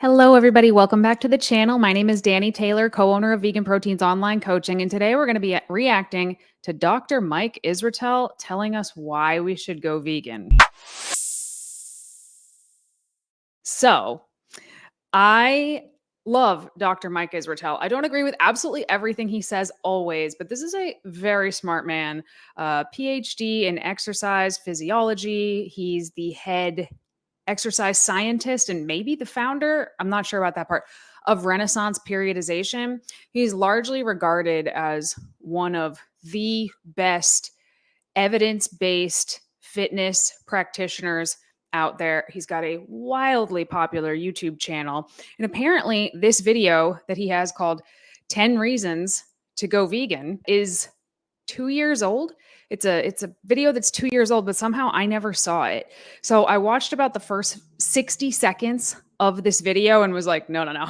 Hello, everybody. Welcome back to the channel. My name is Danny Taylor, co-owner of Vegan Proteins Online Coaching, and today we're going to be reacting to Dr. Mike Isratel telling us why we should go vegan. So, I love Dr. Mike Isratel. I don't agree with absolutely everything he says always, but this is a very smart man, PhD in exercise physiology. He's the head exercise scientist and maybe the founder, I'm not sure about that part, of Renaissance Periodization. He's largely regarded as one of the best evidence-based fitness practitioners out there. He's got a wildly popular YouTube channel. And apparently this video that he has called 10 Reasons to Go Vegan is 2 years old. It's a video that's 2 years old, but somehow I never saw it. So I watched about the first 60 seconds of this video and was like, no, no, no.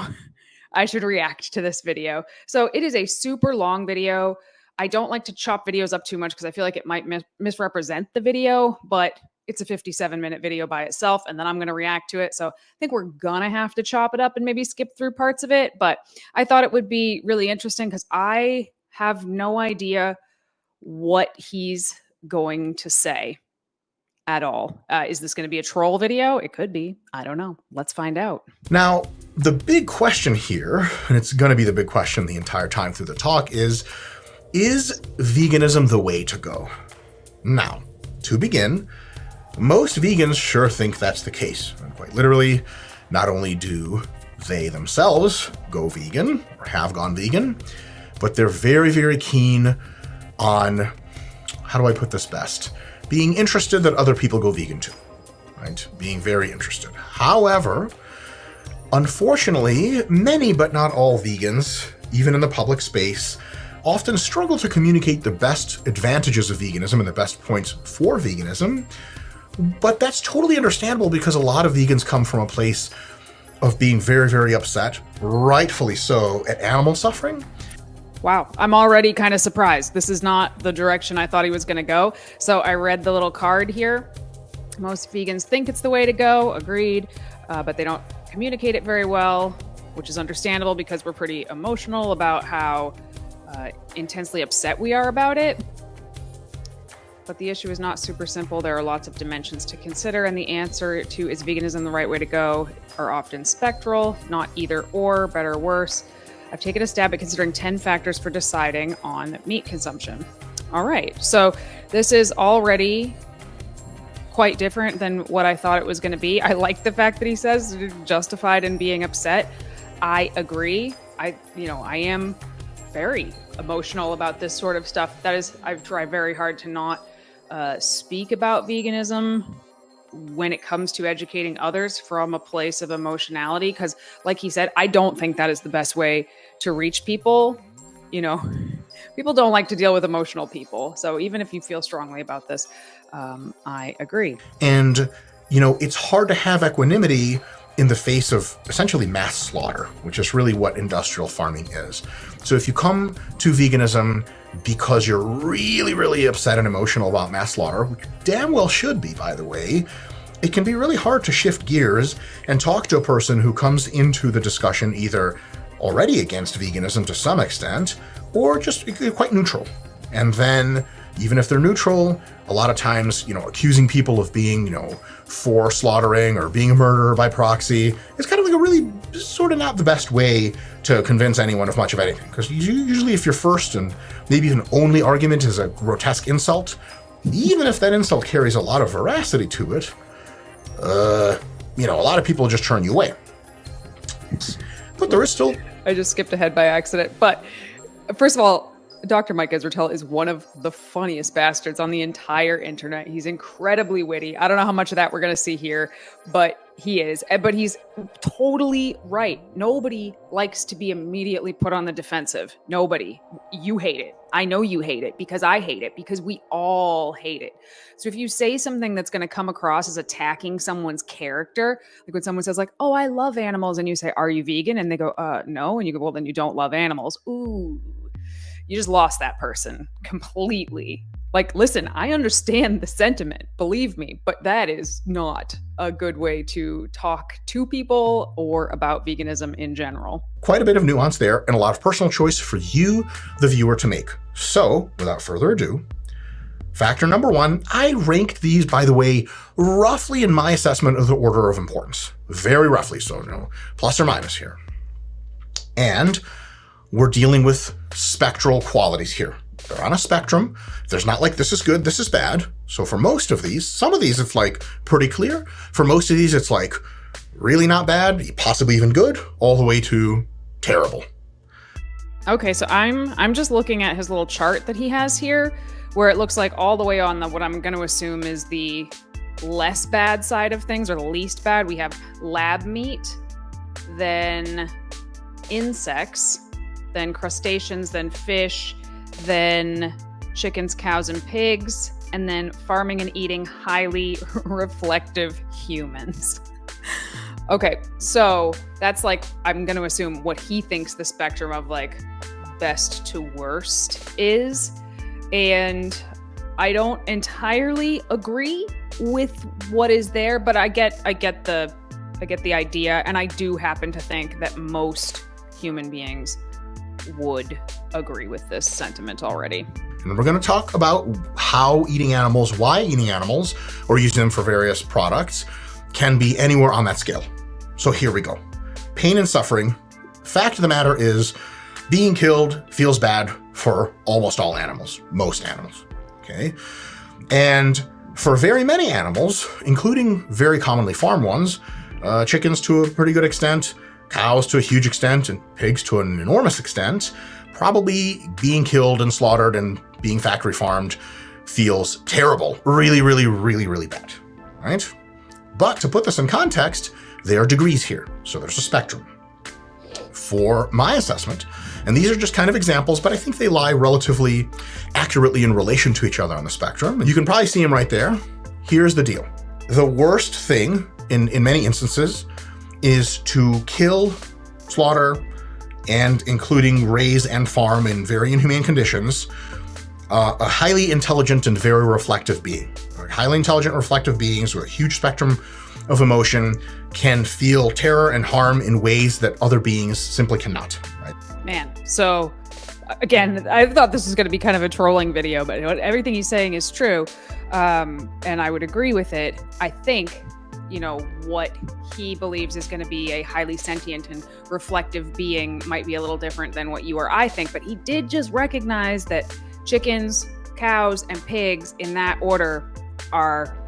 I should react to this video. So it is a super long video. I don't like to chop videos up too much because I feel like it might misrepresent the video, but it's a 57-minute video by itself, and then I'm going to react to it. So I think we're going to have to chop it up and maybe skip through parts of it. But I thought it would be really interesting because I have no idea what he's going to say at all. Is this going to be a troll video? It could be. I don't know. Let's find out. Now, the big question here, and it's going to be the big question the entire time through the talk, is veganism the way to go? Now, to begin, most vegans sure think that's the case. And quite literally, not only do they themselves go vegan or have gone vegan, but they're very, very keen on, how do I put this best? Being interested that other people go vegan too, right? Being very interested. However, unfortunately, many but not all vegans, even in the public space, often struggle to communicate the best advantages of veganism and the best points for veganism. But that's totally understandable because a lot of vegans come from a place of being very, very upset, rightfully so, at animal suffering. Wow, I'm already kind of surprised. This is not the direction I thought he was going to go. So I read the little card here. Most vegans think it's the way to go, agreed, but they don't communicate it very well, which is understandable because we're pretty emotional about how intensely upset we are about it. But the issue is not super simple. There are lots of dimensions to consider, and the answer to is veganism the right way to go are often spectral, not either or, better or worse. I've taken a stab at considering 10 factors for deciding on meat consumption. All right, so this is already quite different than what I thought it was going to be. I like the fact that he says justified in being upset. I agree. I am very emotional about this sort of stuff. That is, I've tried very hard to not speak about veganism when it comes to educating others from a place of emotionality, because like he said, I don't think that is the best way to reach people. People don't like to deal with emotional people. So even if you feel strongly about this, I agree. And, it's hard to have equanimity in the face of essentially mass slaughter, which is really what industrial farming is. So if you come to veganism because you're really, really upset and emotional about mass slaughter, which damn well should be, by the way, it can be really hard to shift gears and talk to a person who comes into the discussion either already against veganism to some extent, or just quite neutral. And then, even if they're neutral, a lot of times, accusing people of being, for slaughtering or being a murderer by proxy is kind of like a really sort of not the best way to convince anyone of much of anything. Because usually if your first and maybe even only argument is a grotesque insult, even if that insult carries a lot of veracity to it, a lot of people just turn you away. But there is still... I just skipped ahead by accident. But first of all, Dr. Mike Isratel is one of the funniest bastards on the entire internet. He's incredibly witty. I don't know how much of that we're going to see here, but he is. But he's totally right. Nobody likes to be immediately put on the defensive. Nobody. You hate it. I know you hate it because I hate it because we all hate it. So if you say something that's going to come across as attacking someone's character, like when someone says like, oh, I love animals, and you say, are you vegan? And they go, no. And you go, well, then you don't love animals. Ooh. You just lost that person completely. Like, listen, I understand the sentiment, believe me, but that is not a good way to talk to people or about veganism in general. Quite a bit of nuance there and a lot of personal choice for you, the viewer, to make. So, without further ado, factor number one, I ranked these, by the way, roughly in my assessment of the order of importance. Very roughly, so plus or minus here. And we're dealing with spectral qualities here. They're on a spectrum. There's not like this is good, this is bad. So for most of these, some of these it's like pretty clear. For most of these, it's like really not bad, possibly even good, all the way to terrible. Okay, so I'm just looking at his little chart that he has here, where it looks like all the way on the what I'm going to assume is the less bad side of things, or the least bad. We have lab meat, then insects, then crustaceans, then fish, then chickens, cows, and pigs, and then farming and eating highly reflective humans. Okay, so that's like, I'm going to assume what he thinks the spectrum of like best to worst is. And I don't entirely agree with what is there, but I get the idea, and I do happen to think that most human beings would agree with this sentiment already. And we're going to talk about how eating animals, why eating animals, or using them for various products can be anywhere on that scale. So here we go. Pain and suffering. Fact of the matter is, being killed feels bad for almost all animals, most animals, okay? And for very many animals, including very commonly farmed ones, chickens to a pretty good extent, cows to a huge extent, and pigs to an enormous extent, probably being killed and slaughtered and being factory farmed feels terrible. Really, really, really, really bad, right? But to put this in context, there are degrees here. So there's a spectrum. For my assessment, and these are just kind of examples, but I think they lie relatively accurately in relation to each other on the spectrum. And you can probably see them right there. Here's the deal. The worst thing in many instances is to kill, slaughter, and including raise and farm in very inhumane conditions, a highly intelligent and very reflective being. Highly intelligent, reflective beings with a huge spectrum of emotion can feel terror and harm in ways that other beings simply cannot. Right? Man, so again, I thought this was going to be kind of a trolling video, but everything he's saying is true, and I would agree with it. I think, what he believes is going to be a highly sentient and reflective being might be a little different than what you or I think, but he did just recognize that chickens, cows, and pigs in that order are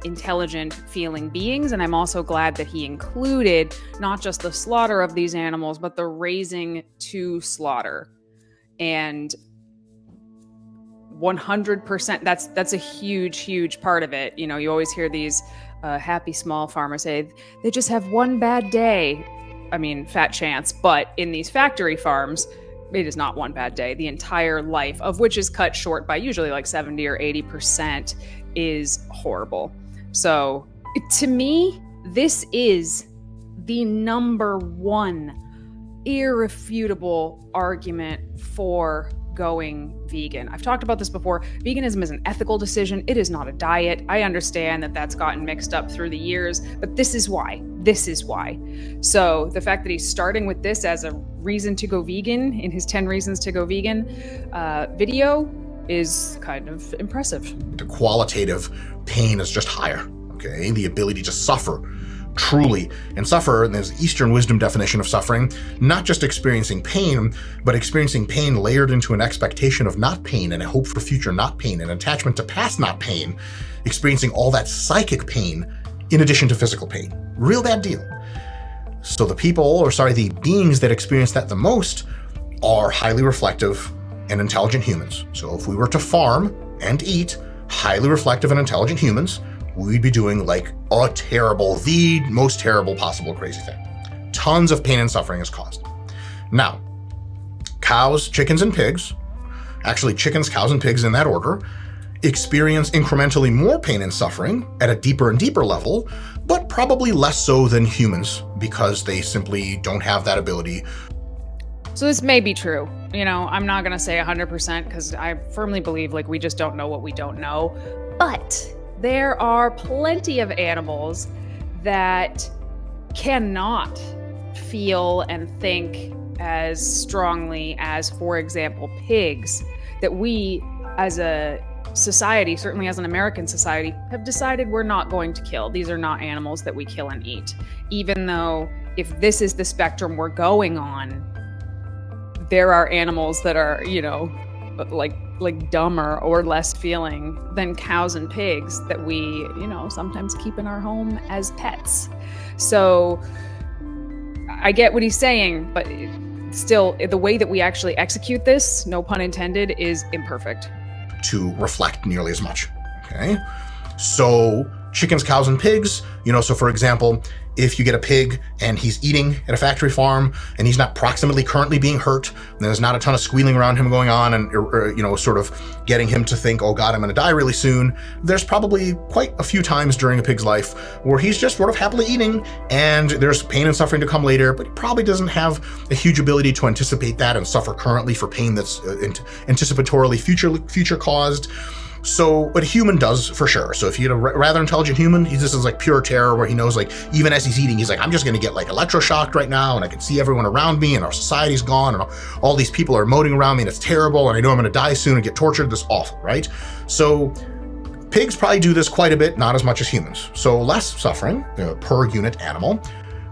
intelligent feeling beings. And I'm also glad that he included not just the slaughter of these animals, but the raising to slaughter. And 100%, that's a huge part of it. You always hear these happy small farmers say they just have one bad day. I mean, fat chance, but in these factory farms, it is not one bad day. The entire life of which is cut short by usually like 70 or 80% is horrible. So to me, this is the number one irrefutable argument for going vegan. I've talked about this before. Veganism is an ethical decision. It is not a diet. I understand that that's gotten mixed up through the years, but this is why. So the fact that he's starting with this as a reason to go vegan in his 10 reasons to go vegan video is kind of impressive. The qualitative pain is just higher, okay? The ability to suffer truly, and suffer, and there's Eastern wisdom definition of suffering, not just experiencing pain, but experiencing pain layered into an expectation of not pain and a hope for future not pain, an attachment to past not pain, experiencing all that psychic pain in addition to physical pain. Real bad deal. So the beings that experience that the most are highly reflective and intelligent humans. So if we were to farm and eat highly reflective and intelligent humans, we'd be doing like the most terrible possible crazy thing. Tons of pain and suffering is caused. Now, cows, chickens, and pigs, actually chickens, cows, and pigs in that order, experience incrementally more pain and suffering at a deeper and deeper level, but probably less so than humans because they simply don't have that ability. So this may be true. I'm not going to say 100% because I firmly believe like we just don't know what we don't know. But there are plenty of animals that cannot feel and think as strongly as, for example, pigs, that we as a society, certainly as an American society, have decided we're not going to kill. These are not animals that we kill and eat. Even though if this is the spectrum we're going on, there are animals that are, like dumber or less feeling than cows and pigs that we, sometimes keep in our home as pets. So I get what he's saying, but still, the way that we actually execute this, no pun intended, is imperfect. To reflect nearly as much. Okay. So chickens, cows, and pigs, so for example, if you get a pig and he's eating at a factory farm and he's not proximately currently being hurt, and there's not a ton of squealing around him going on and, sort of getting him to think, oh God, I'm going to die really soon. There's probably quite a few times during a pig's life where he's just sort of happily eating and there's pain and suffering to come later, but he probably doesn't have a huge ability to anticipate that and suffer currently for pain that's anticipatorily future caused. So what a human does for sure. So if you get a rather intelligent human, this is like pure terror where he knows like even as he's eating, he's like, I'm just going to get like electroshocked right now and I can see everyone around me and our society's gone and all these people are emoting around me and it's terrible and I know I'm going to die soon and get tortured. This is awful, right? So pigs probably do this quite a bit, not as much as humans. So less suffering per unit animal.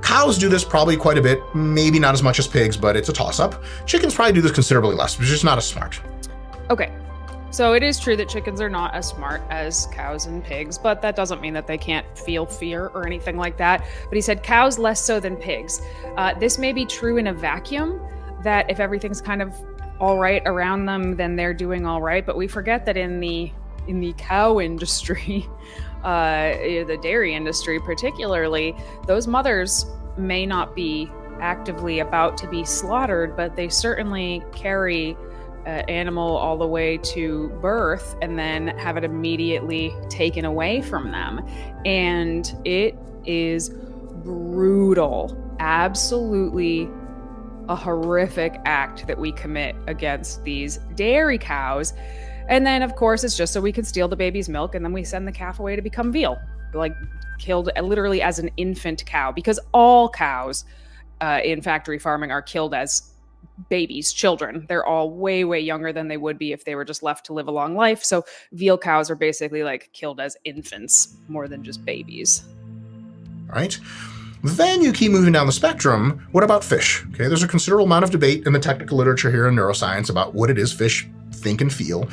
Cows do this probably quite a bit, maybe not as much as pigs, but it's a toss-up. Chickens probably do this considerably less, but just not as smart. Okay. So it is true that chickens are not as smart as cows and pigs, but that doesn't mean that they can't feel fear or anything like that. But he said cows less so than pigs. This may be true in a vacuum, that if everything's kind of all right around them, then they're doing all right. But we forget that in the cow industry, the dairy industry particularly, those mothers may not be actively about to be slaughtered, but they certainly carry animal all the way to birth and then have it immediately taken away from them. And it is brutal, absolutely a horrific act that we commit against these dairy cows. And then, of course, it's just so we can steal the baby's milk and then we send the calf away to become veal, like killed literally as an infant cow, because all cows in factory farming are killed as babies, children. They're all way, way younger than they would be if they were just left to live a long life. So veal cows are basically like killed as infants more than just babies. Right. Then you keep moving down the spectrum. What about fish? Okay, there's a considerable amount of debate in the technical literature here in neuroscience about what it is fish think and feel.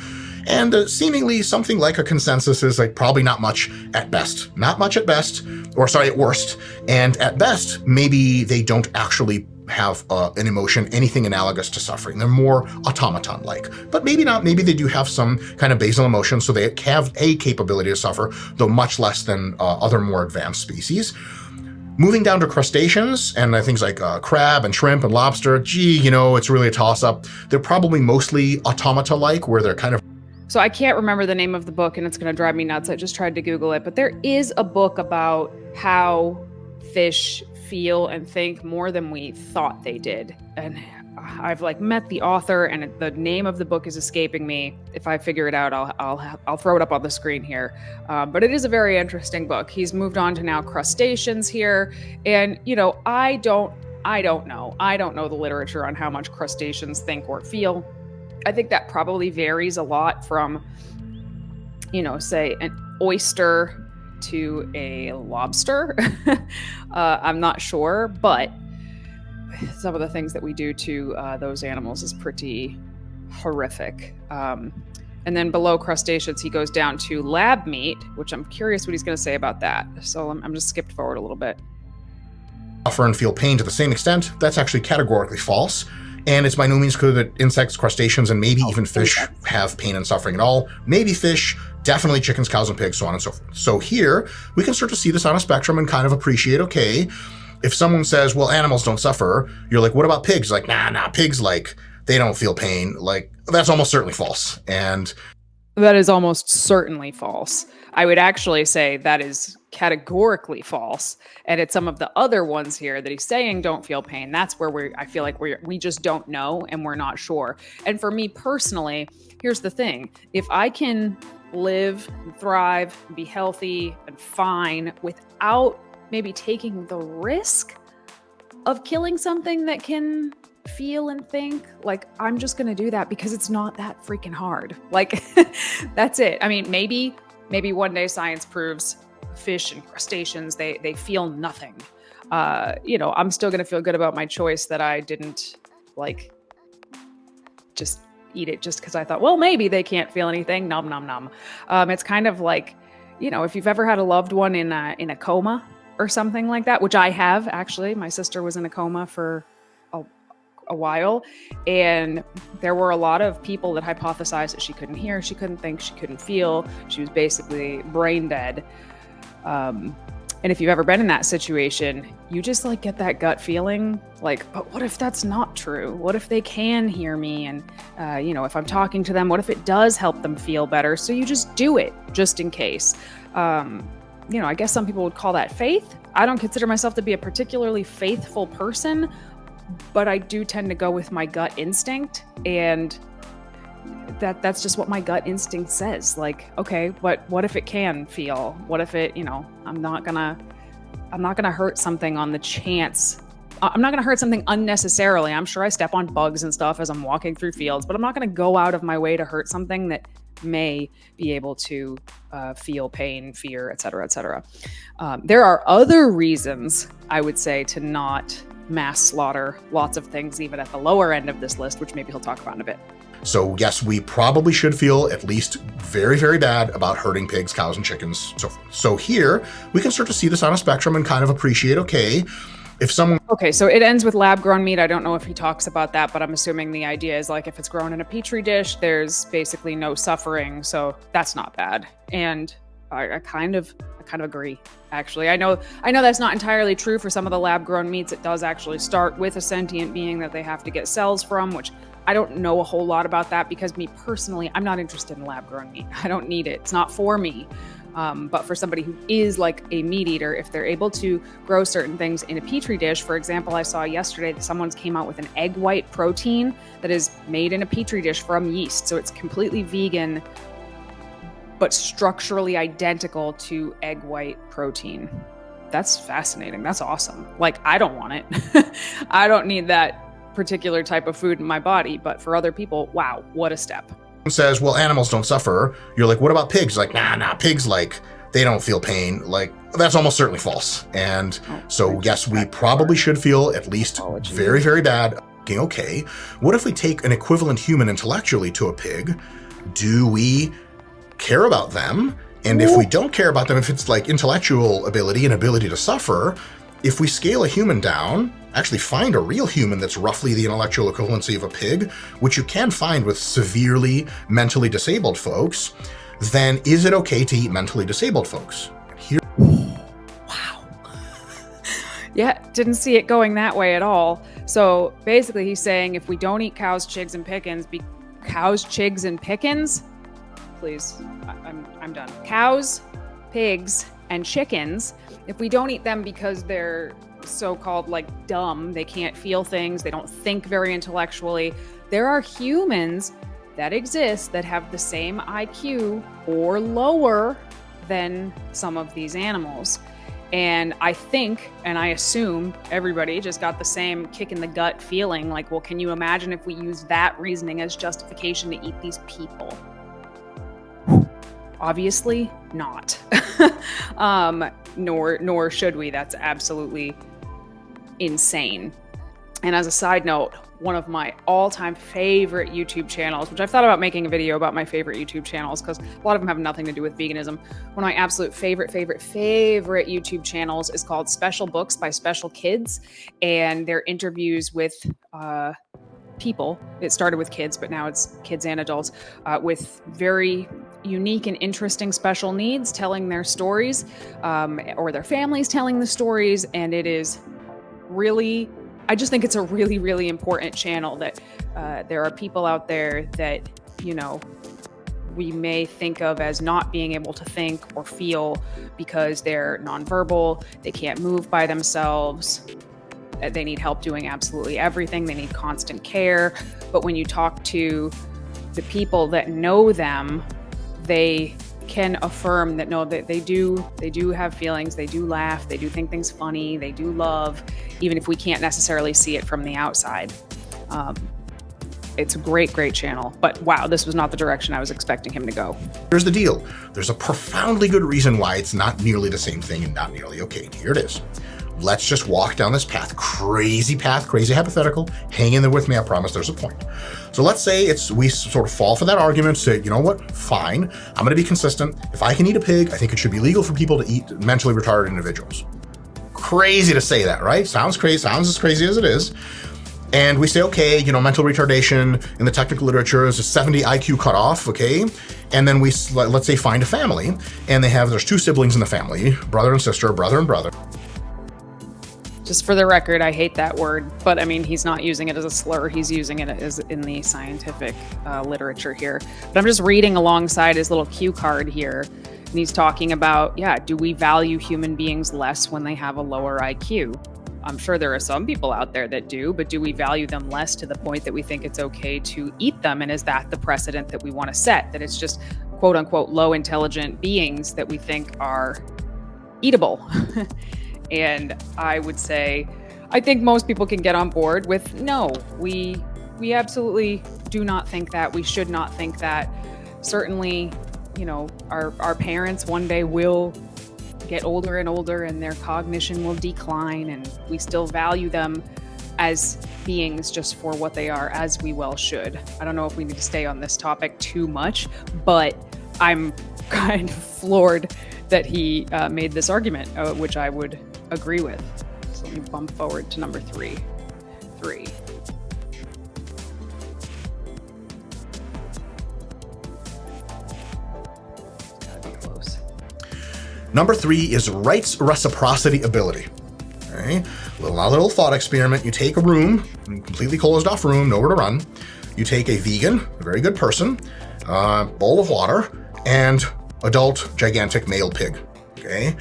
And seemingly something like a consensus is like probably not much at best. Not much at best, or sorry, at worst. And at best, maybe they don't actually have an emotion, anything analogous to suffering. They're more automaton-like, but maybe not. Maybe they do have some kind of basal emotion, so they have a capability to suffer, though much less than other more advanced species. Moving down to crustaceans and things like crab and shrimp and lobster, it's really a toss-up. They're probably mostly automata-like, where they're kind of... So I can't remember the name of the book, and it's going to drive me nuts. I just tried to Google it, but there is a book about how fish feel and think more than we thought they did. And I've met the author, and the name of the book is escaping me. If I figure it out, I'll throw it up on the screen here. But it is a very interesting book. He's moved on to now crustaceans here, and I don't know. I don't know the literature on how much crustaceans think or feel. I think that probably varies a lot from, say an oyster to a lobster. I'm not sure, but some of the things that we do to those animals is pretty horrific. And then below crustaceans, he goes down to lab meat, which I'm curious what he's going to say about that. So I'm just skipped forward a little bit. Suffer and feel pain to the same extent. That's actually categorically false. And it's by no means clear that insects, crustaceans, and maybe even fish have pain and suffering at all. Maybe fish, definitely chickens, cows, and pigs, so on and so forth. So here, we can start to see this on a spectrum and kind of appreciate, okay, if someone says, well, animals don't suffer, you're like, what about pigs? Like, nah, pigs, they don't feel pain. That's almost certainly false. And That is almost certainly false. I would actually say that is categorically false. And it's some of the other ones here that he's saying don't feel pain. That's where I feel like we just don't know and we're not sure. And for me personally, here's the thing. If I can live, and thrive, and be healthy and fine without maybe taking the risk of killing something that can feel and think, like, I'm just going to do that because it's not that freaking hard. Like, that's it. I mean, maybe one day science proves fish and crustaceans, they feel nothing. I'm still going to feel good about my choice that I didn't like just eat it just because I thought, well, maybe they can't feel anything. Nom, nom, nom. It's kind of like, if you've ever had a loved one in a coma or something like that, which I have actually. My sister was in a coma for a while, and there were a lot of people that hypothesized that she couldn't hear, she couldn't think, she couldn't feel, she was basically brain dead. And if you've ever been in that situation, you just like get that gut feeling like, but what if that's not true? What if they can hear me? And if I'm talking to them, what if it does help them feel better? So you just do it just in case. I guess some people would call that faith. I don't consider myself to be a particularly faithful person, but I do tend to go with my gut instinct, and that's just what my gut instinct says. Like, okay, what if it can feel? What if it, I'm not gonna hurt something on the chance. I'm not gonna hurt something unnecessarily. I'm sure I step on bugs and stuff as I'm walking through fields, but I'm not gonna go out of my way to hurt something that may be able to feel pain, fear, et cetera, et cetera. There are other reasons, I would say, to not mass slaughter lots of things, even at the lower end of this list, which maybe he'll talk about in a bit. So yes, we probably should feel at least very, very bad about hurting pigs, cows, and chickens. So here we can start to see this on a spectrum and kind of appreciate, okay, if someone... Okay, so it ends with lab-grown meat. I don't know if he talks about that, but I'm assuming the idea is like if it's grown in a petri dish, there's basically no suffering, so that's not bad. And I kind of agree, actually. I know that's not entirely true for some of the lab-grown meats. It does actually start with a sentient being that they have to get cells from, which I don't know a whole lot about that because me personally, I'm not interested in lab-grown meat. I don't need it. It's not for me. But for somebody who is like a meat eater, if they're able to grow certain things in a petri dish, for example, I saw yesterday that someone came out with an egg white protein that is made in a petri dish from yeast. So it's completely vegan, but structurally identical to egg white protein. That's fascinating. That's awesome. Like, I don't want it. I don't need that particular type of food in my body, but for other people, wow, what a step. Says, well, animals don't suffer. You're like, what about pigs? Like, nah, pigs, like, they don't feel pain. Like, that's almost certainly false. And so, yes, we probably should feel at least very, very bad. Okay, what if we take an equivalent human intellectually to a pig? Do we care about them? And if we don't care about them, if it's like intellectual ability and ability to suffer, if we scale a human down, actually find a real human that's roughly the intellectual equivalency of a pig, which you can find with severely mentally disabled folks, then is it okay to eat mentally disabled folks? Wow. Yeah, didn't see it going that way at all. So basically he's saying if we don't eat cows, chigs, and pickens, please, I'm done. Cows, pigs, and chickens, if we don't eat them because they're so-called like dumb, they can't feel things, they don't think very intellectually, there are humans that exist that have the same IQ or lower than some of these animals. And I think, and I assume everybody just got the same kick in the gut feeling like, well, can you imagine if we use that reasoning as justification to eat these people? Obviously not. Nor should we. That's absolutely insane. And as a side note, one of my all-time favorite YouTube channels, which I've thought about making a video about my favorite YouTube channels because a lot of them have nothing to do with veganism. One of my absolute favorite YouTube channels is called Special Books by Special Kids, and they're interviews with people. It started with kids, but now it's kids and adults with very unique and interesting special needs, telling their stories, or their families telling the stories. And it is really, I just think it's a really, really important channel that there are people out there that, we may think of as not being able to think or feel because they're nonverbal, they can't move by themselves, they need help doing absolutely everything, they need constant care. But when you talk to the people that know them, they can affirm that no, they do have feelings, they do laugh, they do think things funny, they do love, even if we can't necessarily see it from the outside. It's a great channel, but wow, this was not the direction I was expecting him to go. Here's the deal. There's a profoundly good reason why it's not nearly the same thing and not nearly okay. Here it is. Let's just walk down this path, crazy hypothetical. Hang in there with me, I promise there's a point. So let's say we sort of fall for that argument, say, you know what, fine, I'm gonna be consistent. If I can eat a pig, I think it should be legal for people to eat mentally retarded individuals. Crazy to say that, right? Sounds crazy, sounds as crazy as it is. And we say, okay, mental retardation in the technical literature is a 70 IQ cutoff, okay? And then let's say, find a family, and there's 2 siblings in the family, brother and sister, brother and brother. Just for the record, I hate that word, but I mean, he's not using it as a slur. He's using it as in the scientific literature here. But I'm just reading alongside his little cue card here, and he's talking about, do we value human beings less when they have a lower IQ? I'm sure there are some people out there that do, but do we value them less to the point that we think it's okay to eat them? And is that the precedent that we want to set? That it's just quote unquote low intelligent beings that we think are eatable? And I would say, I think most people can get on board with, no, we absolutely do not think that. We should not think that. Certainly, our parents one day will get older and older and their cognition will decline, and we still value them as beings just for what they are, as we well should. I don't know if we need to stay on this topic too much, but I'm kind of floored that he made this argument, which I would agree with. So let me bump forward to number 3. Gotta be close. Number 3 is rights reciprocity ability. Okay? Little thought experiment. You take a room, completely closed off room, nowhere to run. You take a vegan, a very good person, bowl of water, and adult gigantic male pig. Okay?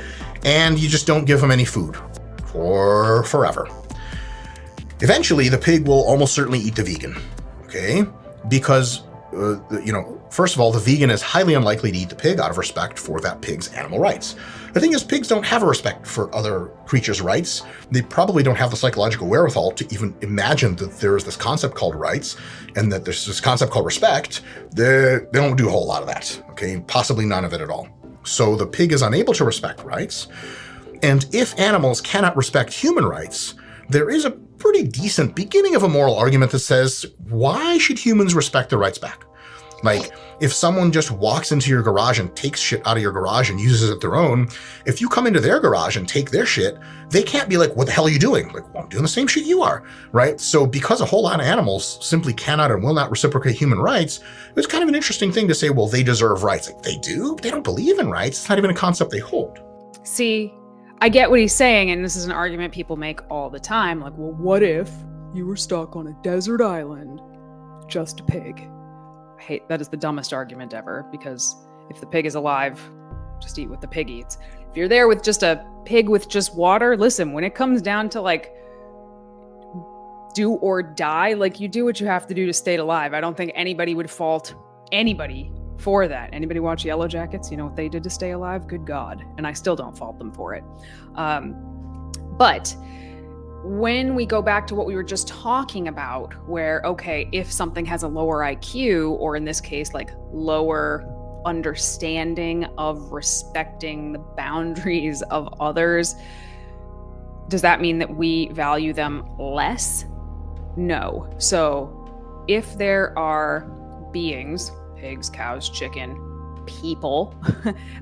And you just don't give them any food for forever. Eventually, the pig will almost certainly eat the vegan. Okay? Because first of all, the vegan is highly unlikely to eat the pig out of respect for that pig's animal rights. The thing is, pigs don't have a respect for other creatures' rights. They probably don't have the psychological wherewithal to even imagine that there is this concept called rights and that there's this concept called respect. They don't do a whole lot of that, okay? Possibly none of it at all. So the pig is unable to respect rights. And if animals cannot respect human rights, there is a pretty decent beginning of a moral argument that says, why should humans respect their rights back? Like, if someone just walks into your garage and takes shit out of your garage and uses it their own, if you come into their garage and take their shit, they can't be like, what the hell are you doing? Like, well, I'm doing the same shit you are, right? So because a whole lot of animals simply cannot and will not reciprocate human rights, it's kind of an interesting thing to say, well, they deserve rights. Like, they do? They don't believe in rights. It's not even a concept they hold. See, I get what he's saying, and this is an argument people make all the time. Like, well, what if you were stuck on a desert island, just a pig? That is the dumbest argument ever, because if the pig is alive, just eat what the pig eats. If you're there with just a pig with just water, listen, when it comes down to like do or die, like you do what you have to do to stay alive. I don't think anybody would fault anybody for that. Anybody watch Yellow Jackets? You know what they did to stay alive? Good God. And I still don't fault them for it. But when we go back to what we were just talking about, where, okay, if something has a lower IQ, or in this case, like lower understanding of respecting the boundaries of others, does that mean that we value them less? No. So if there are beings, pigs, cows, chicken, people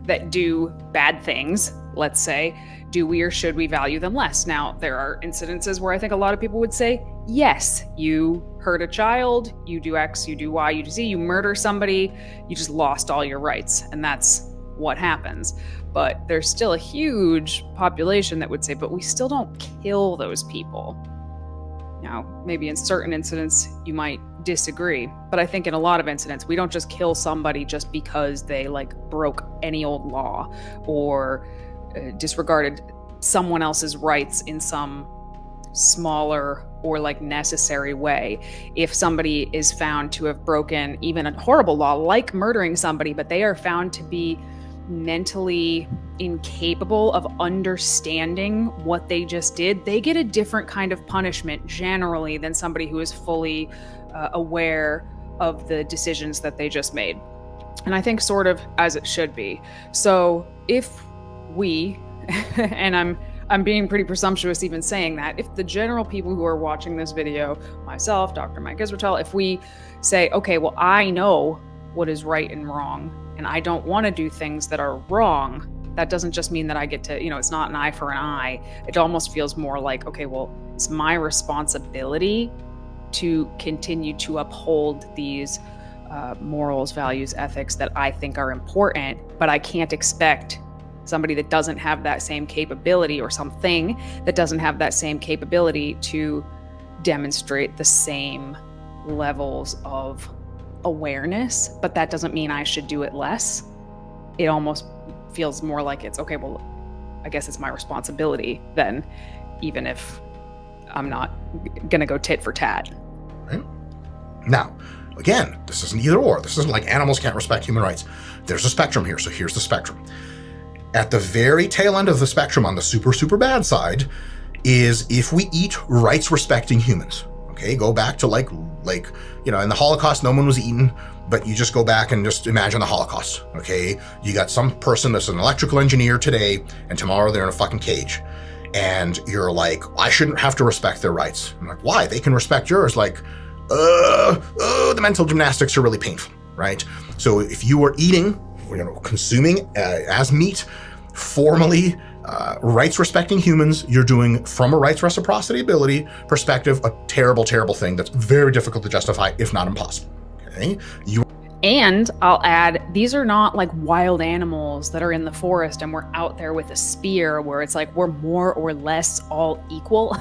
that do bad things, let's say, do we or should we value them less? Now, there are incidences where I think a lot of people would say, yes, you hurt a child, you do X, you do Y, you do Z, you murder somebody, you just lost all your rights. And that's what happens. But there's still a huge population that would say, but we still don't kill those people. Now, maybe in certain incidents, you might disagree. But I think in a lot of incidents, we don't just kill somebody just because they like broke any old law or disregarded someone else's rights in some smaller or like necessary way. If somebody is found to have broken even a horrible law like murdering somebody, but they are found to be mentally incapable of understanding what they just did, they get a different kind of punishment generally than somebody who is fully aware of the decisions that they just made. And I think sort of as it should be. So if we, and I'm being pretty presumptuous even saying that, if the general people who are watching this video, myself, Dr. Mike Isratel, if we say, okay, well, I know what is right and wrong, and I don't want to do things that are wrong, that doesn't just mean that I get to, it's not an eye for an eye. It almost feels more like, okay, well, it's my responsibility to continue to uphold these morals, values, ethics that I think are important, but I can't expect somebody that doesn't have that same capability or something that doesn't have that same capability to demonstrate the same levels of awareness, but that doesn't mean I should do it less. It almost feels more like it's, okay, well, I guess it's my responsibility then, even if I'm not gonna go tit for tat. Right. Now, again, this isn't either or. This isn't like animals can't respect human rights. There's a spectrum here, so here's the spectrum. At the very tail end of the spectrum, on the super, super bad side, is if we eat rights-respecting humans. Okay, go back to like in the Holocaust, no one was eaten, but you just go back and just imagine the Holocaust. Okay, you got some person that's an electrical engineer today, and tomorrow they're in a fucking cage, and you're like, I shouldn't have to respect their rights. I'm like, why? They can respect yours. Like, the mental gymnastics are really painful, right? So if you are eating, consuming as meat, formally rights-respecting humans, you're doing, from a rights reciprocity ability perspective, a terrible, terrible thing that's very difficult to justify, if not impossible. Okay, and I'll add, these are not like wild animals that are in the forest and we're out there with a spear where it's like we're more or less all equal.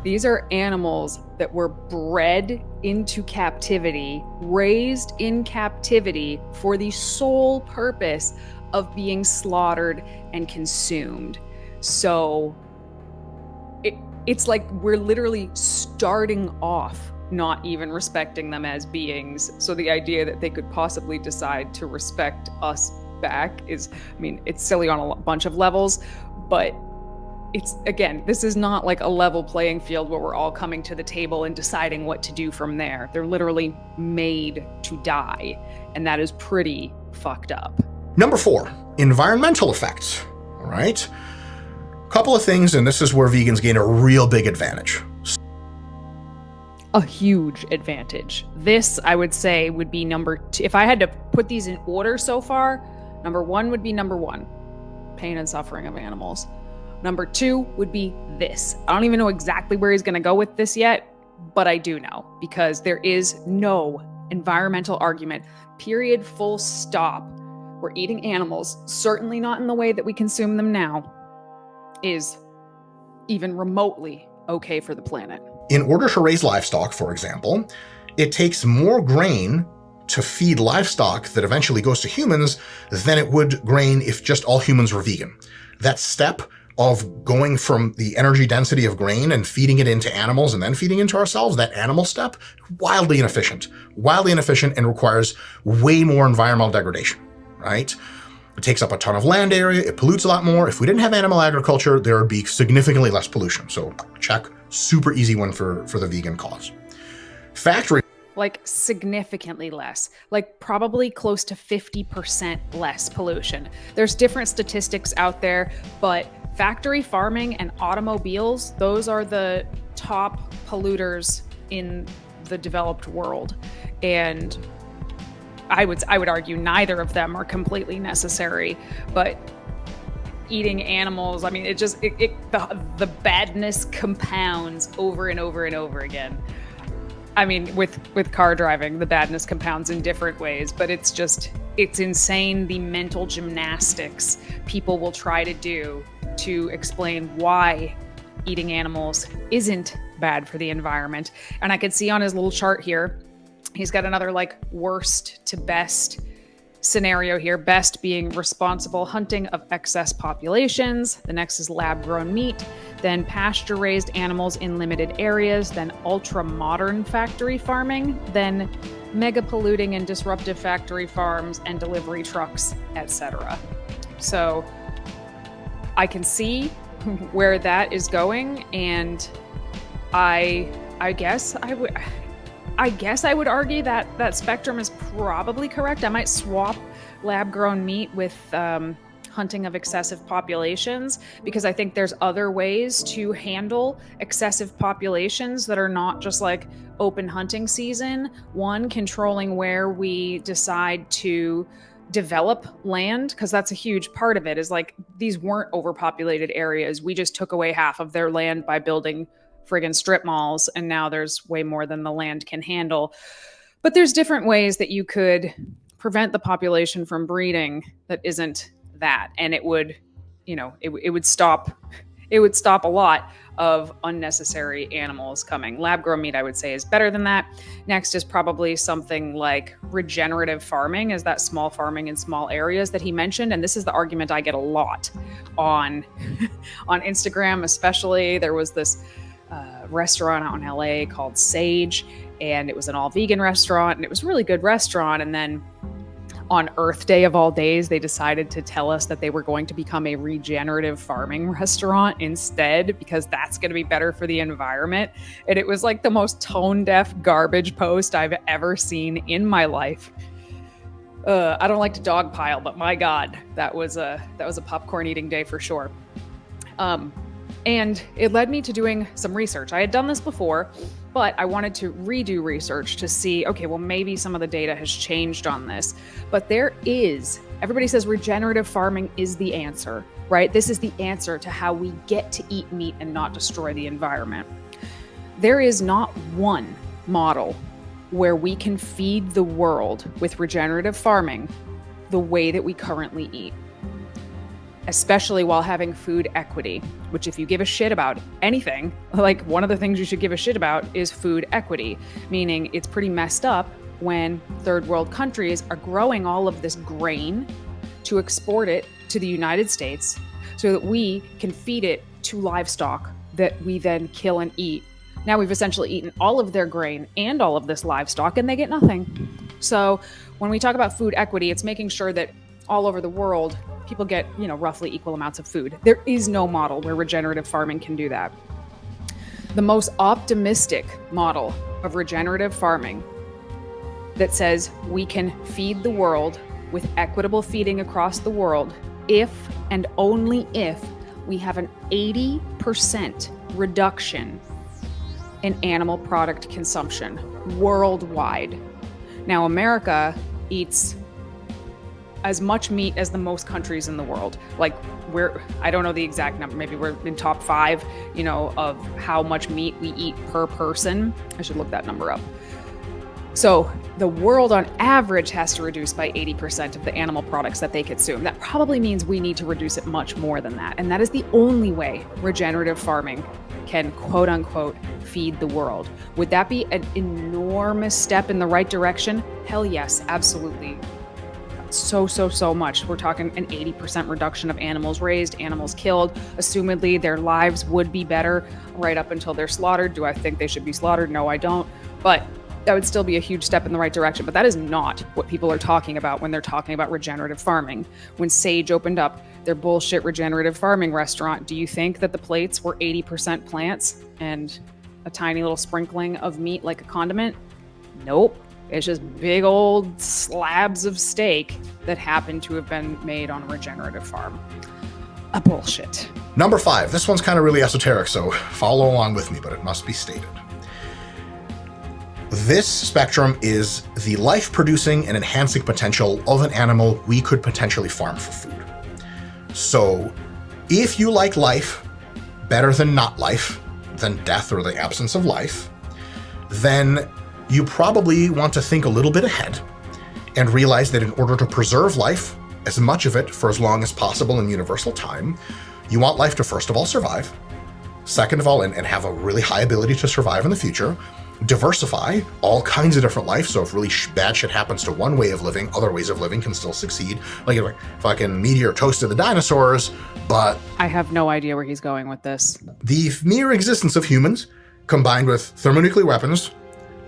These are animals that were bred into captivity, raised in captivity for the sole purpose of being slaughtered and consumed. So it's like we're literally starting off not even respecting them as beings. So the idea that they could possibly decide to respect us back is, it's silly on a bunch of levels, but it's, again, this is not like a level playing field where we're all coming to the table and deciding what to do from there. They're literally made to die, and that is pretty fucked up. Number 4, environmental effects. All right. Couple of things, and this is where vegans gain a real big advantage. A huge advantage. This, I would say, would be number 2. If I had to put these in order so far, number 1 would be number 1, pain and suffering of animals. Number 2 would be this. I don't even know exactly where he's going to go with this yet, but I do know, because there is no environmental argument, period, full stop, where eating animals, certainly not in the way that we consume them now, is even remotely okay for the planet. In order to raise livestock, for example, it takes more grain to feed livestock that eventually goes to humans than it would grain if just all humans were vegan. That step of going from the energy density of grain and feeding it into animals and then feeding into ourselves, that animal step, wildly inefficient and requires way more environmental degradation, right? It takes up a ton of land area, it pollutes a lot more. If we didn't have animal agriculture, there would be significantly less pollution. So check, super easy one for the vegan cause. Factory. Like significantly less, like probably close to 50% less pollution. There's different statistics out there, but factory farming and automobiles, those are the top polluters in the developed world. And I would argue neither of them are completely necessary, but eating animals, the badness compounds over and over and over again. With car driving, the badness compounds in different ways, but it's insane the mental gymnastics people will try to do to explain why eating animals isn't bad for the environment. And I could see on his little chart here, he's got another like worst to best scenario here, best being responsible hunting of excess populations. The next is lab-grown meat, then pasture-raised animals in limited areas, then ultra-modern factory farming, then mega-polluting and disruptive factory farms and delivery trucks, etc. So I can see where that is going, and I guess I would argue that that spectrum is probably correct. I might swap lab-grown meat with hunting of excessive populations, because I think there's other ways to handle excessive populations that are not just like open hunting season. One, controlling where we decide to develop land, because that's a huge part of it, is like these weren't overpopulated areas. We just took away half of their land by building friggin' strip malls, and now there's way more than the land can handle. But there's different ways that you could prevent the population from breeding that isn't that, and it would, it would stop a lot of unnecessary animals coming. Lab-grown meat, I would say, is better than that. Next is probably something like regenerative farming, is that small farming in small areas that he mentioned, and this is the argument I get a lot on Instagram, especially. There was this restaurant out in LA called Sage, and it was an all vegan restaurant, and it was a really good restaurant. And then on Earth Day of all days, they decided to tell us that they were going to become a regenerative farming restaurant instead, because that's going to be better for the environment. And it was like the most tone-deaf garbage post I've ever seen in my life. I don't like to dogpile, but my God, that was a popcorn eating day for sure. And it led me to doing some research. I had done this before, but I wanted to redo research to see, okay, well, maybe some of the data has changed on this. But everybody says regenerative farming is the answer, right? This is the answer to how we get to eat meat and not destroy the environment. There is not one model where we can feed the world with regenerative farming the way that we currently eat, especially while having food equity, which, if you give a shit about anything, like one of the things you should give a shit about is food equity, meaning it's pretty messed up when third world countries are growing all of this grain to export it to the United States so that we can feed it to livestock that we then kill and eat. Now we've essentially eaten all of their grain and all of this livestock, and they get nothing. So when we talk about food equity, it's making sure that all over the world, people get, roughly equal amounts of food. There is no model where regenerative farming can do that. The most optimistic model of regenerative farming that says we can feed the world with equitable feeding across the world if and only if we have an 80% reduction in animal product consumption worldwide. Now, America eats as much meat as the most countries in the world. Like, I don't know the exact number, maybe we're in top 5, of how much meat we eat per person. I should look that number up. So the world on average has to reduce by 80% of the animal products that they consume. That probably means we need to reduce it much more than that. And that is the only way regenerative farming can, quote unquote, feed the world. Would that be an enormous step in the right direction? Hell yes, absolutely. So much. We're talking an 80% reduction of animals raised, animals killed. Assumedly, their lives would be better right up until they're slaughtered. Do I think they should be slaughtered? No, I don't. But that would still be a huge step in the right direction. But that is not what people are talking about when they're talking about regenerative farming. When Sage opened up their bullshit regenerative farming restaurant, do you think that the plates were 80% plants and a tiny little sprinkling of meat like a condiment? Nope. It's just big old slabs of steak that happen to have been made on a regenerative farm. A bullshit. Number 5. This one's kind of really esoteric, so follow along with me, but it must be stated. This spectrum is the life-producing and enhancing potential of an animal we could potentially farm for food. So, if you like life better than not life, than death or the absence of life, then you probably want to think a little bit ahead and realize that in order to preserve life, as much of it for as long as possible in universal time, you want life to first of all survive, Second of all, and have a really high ability to survive in the future. Diversify all kinds of different life. So if really bad shit happens to one way of living, other ways of living can still succeed. Like fucking meteor toasted the dinosaurs, but I have no idea where he's going with this. The mere existence of humans combined with thermonuclear weapons,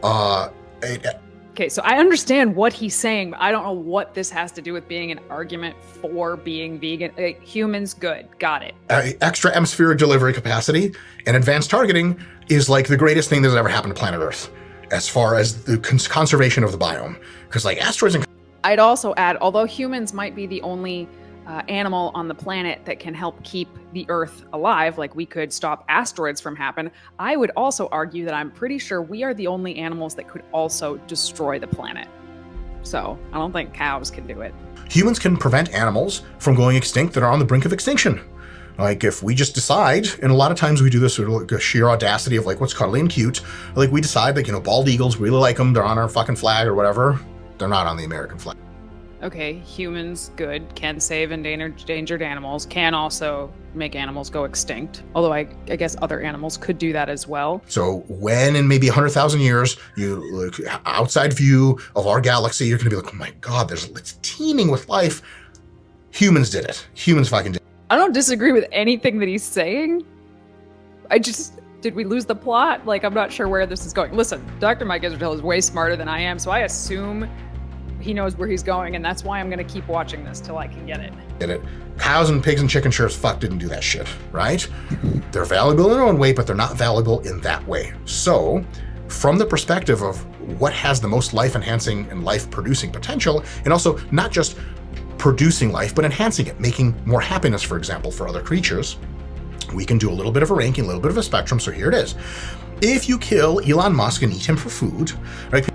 Okay, so I understand what he's saying, but I don't know what this has to do with being an argument for being vegan. Humans, good. Got it. Extra atmospheric delivery capacity and advanced targeting is like the greatest thing that's ever happened to planet Earth as far as the conservation of the biome. Because like asteroids and... I'd also add, although humans might be the only animal on the planet that can help keep the Earth alive, like we could stop asteroids from happening, I would also argue that I'm pretty sure we are the only animals that could also destroy the planet. So I don't think cows can do it. Humans can prevent animals from going extinct that are on the brink of extinction. Like if we just decide, and a lot of times we do this with like a sheer audacity of like what's cuddly and cute, like we decide like, you know, bald eagles, we really like them, they're on our fucking flag or whatever. They're not on the American flag. Okay, humans, good, can save endangered animals, can also make animals go extinct. Although I guess other animals could do that as well. So when in maybe 100,000 years, you look outside view of our galaxy, you're gonna be like, oh my God, it's teeming with life. Humans did it. Humans fucking did it. I don't disagree with anything that he's saying. Did we lose the plot? Like, I'm not sure where this is going. Listen, Dr. Mike Isratel is way smarter than I am, so I assume he knows where he's going, and that's why I'm going to keep watching this till I can get it. Did it. Cows and pigs and chickens sure as fuck didn't do that shit, right? They're valuable in their own way, but they're not valuable in that way. So, from the perspective of what has the most life-enhancing and life-producing potential, and also not just producing life, but enhancing it, making more happiness, for example, for other creatures, we can do a little bit of a ranking, a little bit of a spectrum, so here it is. If you kill Elon Musk and eat him for food, right?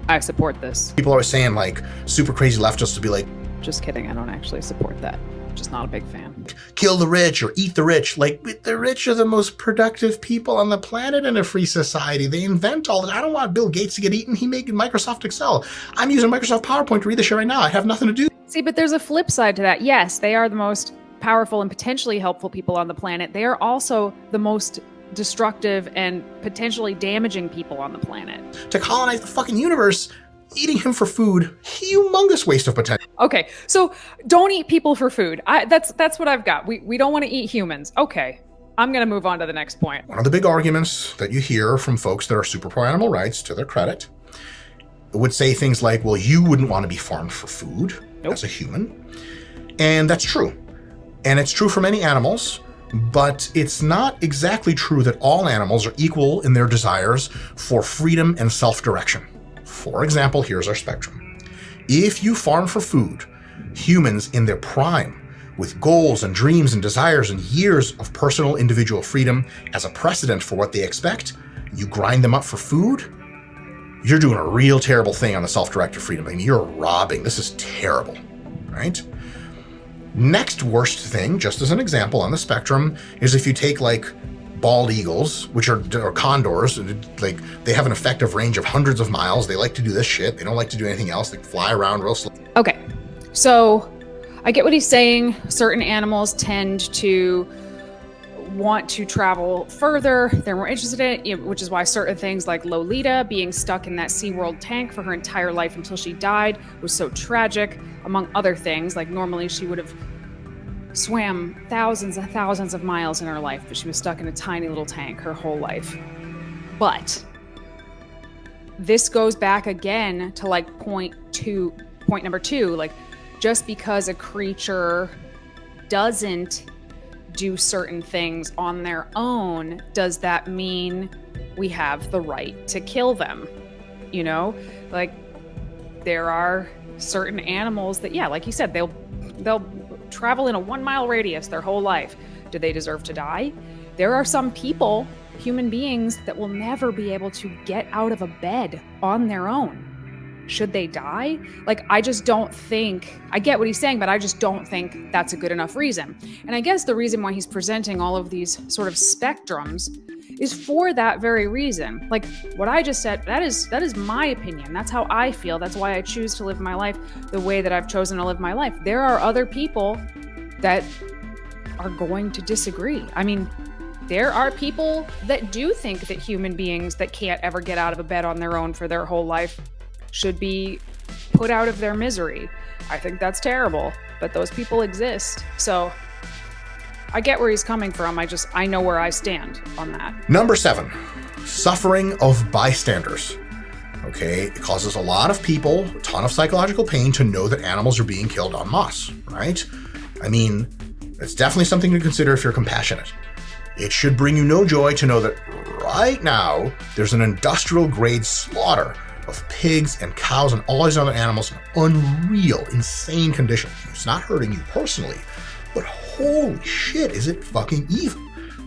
I support this. People are always saying like super crazy leftists to be like, just kidding, I don't actually support that. Just not a big fan. Kill the rich or eat the rich. Like the rich are the most productive people on the planet in a free society. They invent all this. I don't want Bill Gates to get eaten. He made Microsoft Excel. I'm using Microsoft PowerPoint to read this shit right now. I have nothing to do. See, but there's a flip side to that. Yes, they are the most powerful and potentially helpful people on the planet. They are also the most destructive and potentially damaging people on the planet. To colonize the fucking universe, eating him for food, humongous waste of potential. Okay, so don't eat people for food. That's what I've got. We don't want to eat humans. Okay, I'm going to move on to the next point. One of the big arguments that you hear from folks that are super pro animal rights, to their credit, would say things like, well, you wouldn't want to be farmed for food as a human. And that's true. And it's true for many animals, but it's not exactly true that all animals are equal in their desires for freedom and self-direction. For example, here's our spectrum. If you farm for food, humans in their prime, with goals and dreams and desires and years of personal individual freedom as a precedent for what they expect, you grind them up for food, you're doing a real terrible thing on the self-directed freedom. I mean, you're robbing. This is terrible, right? Next worst thing, just as an example on the spectrum, is if you take like bald eagles, which are condors, like they have an effective range of hundreds of miles. They like to do this shit. They don't like to do anything else. They fly around real slow. Okay, so I get what he's saying. Certain animals tend to want to travel further. They're more interested in it, which is why certain things like Lolita being stuck in that SeaWorld tank for her entire life until she died was so tragic, among other things. Like normally she would have swam thousands and thousands of miles in her life, but she was stuck in a tiny little tank her whole life. But this goes back again to like point number two, like just because a creature doesn't do certain things on their own, does that mean we have the right to kill them? You know, like there are certain animals that, yeah, like you said, they'll travel in a 1 mile radius their whole life. Do they deserve to die? There are some people, human beings, that will never be able to get out of a bed on their own. Should they die? Like, I just don't think, I get what he's saying, but I just don't think that's a good enough reason. And I guess the reason why he's presenting all of these sort of spectrums is for that very reason. Like what I just said, that is my opinion. That's how I feel. That's why I choose to live my life the way that I've chosen to live my life. There are other people that are going to disagree. I mean, there are people that do think that human beings that can't ever get out of a bed on their own for their whole life should be put out of their misery. I think that's terrible, but those people exist. So I get where he's coming from. I know where I stand on that. Number 7, suffering of bystanders. Okay, it causes a lot of people a ton of psychological pain to know that animals are being killed en masse, right? I mean, it's definitely something to consider if you're compassionate. It should bring you no joy to know that right now there's an industrial grade slaughter of pigs and cows and all these other animals in unreal, insane conditions. It's not hurting you personally, but holy shit, is it fucking evil?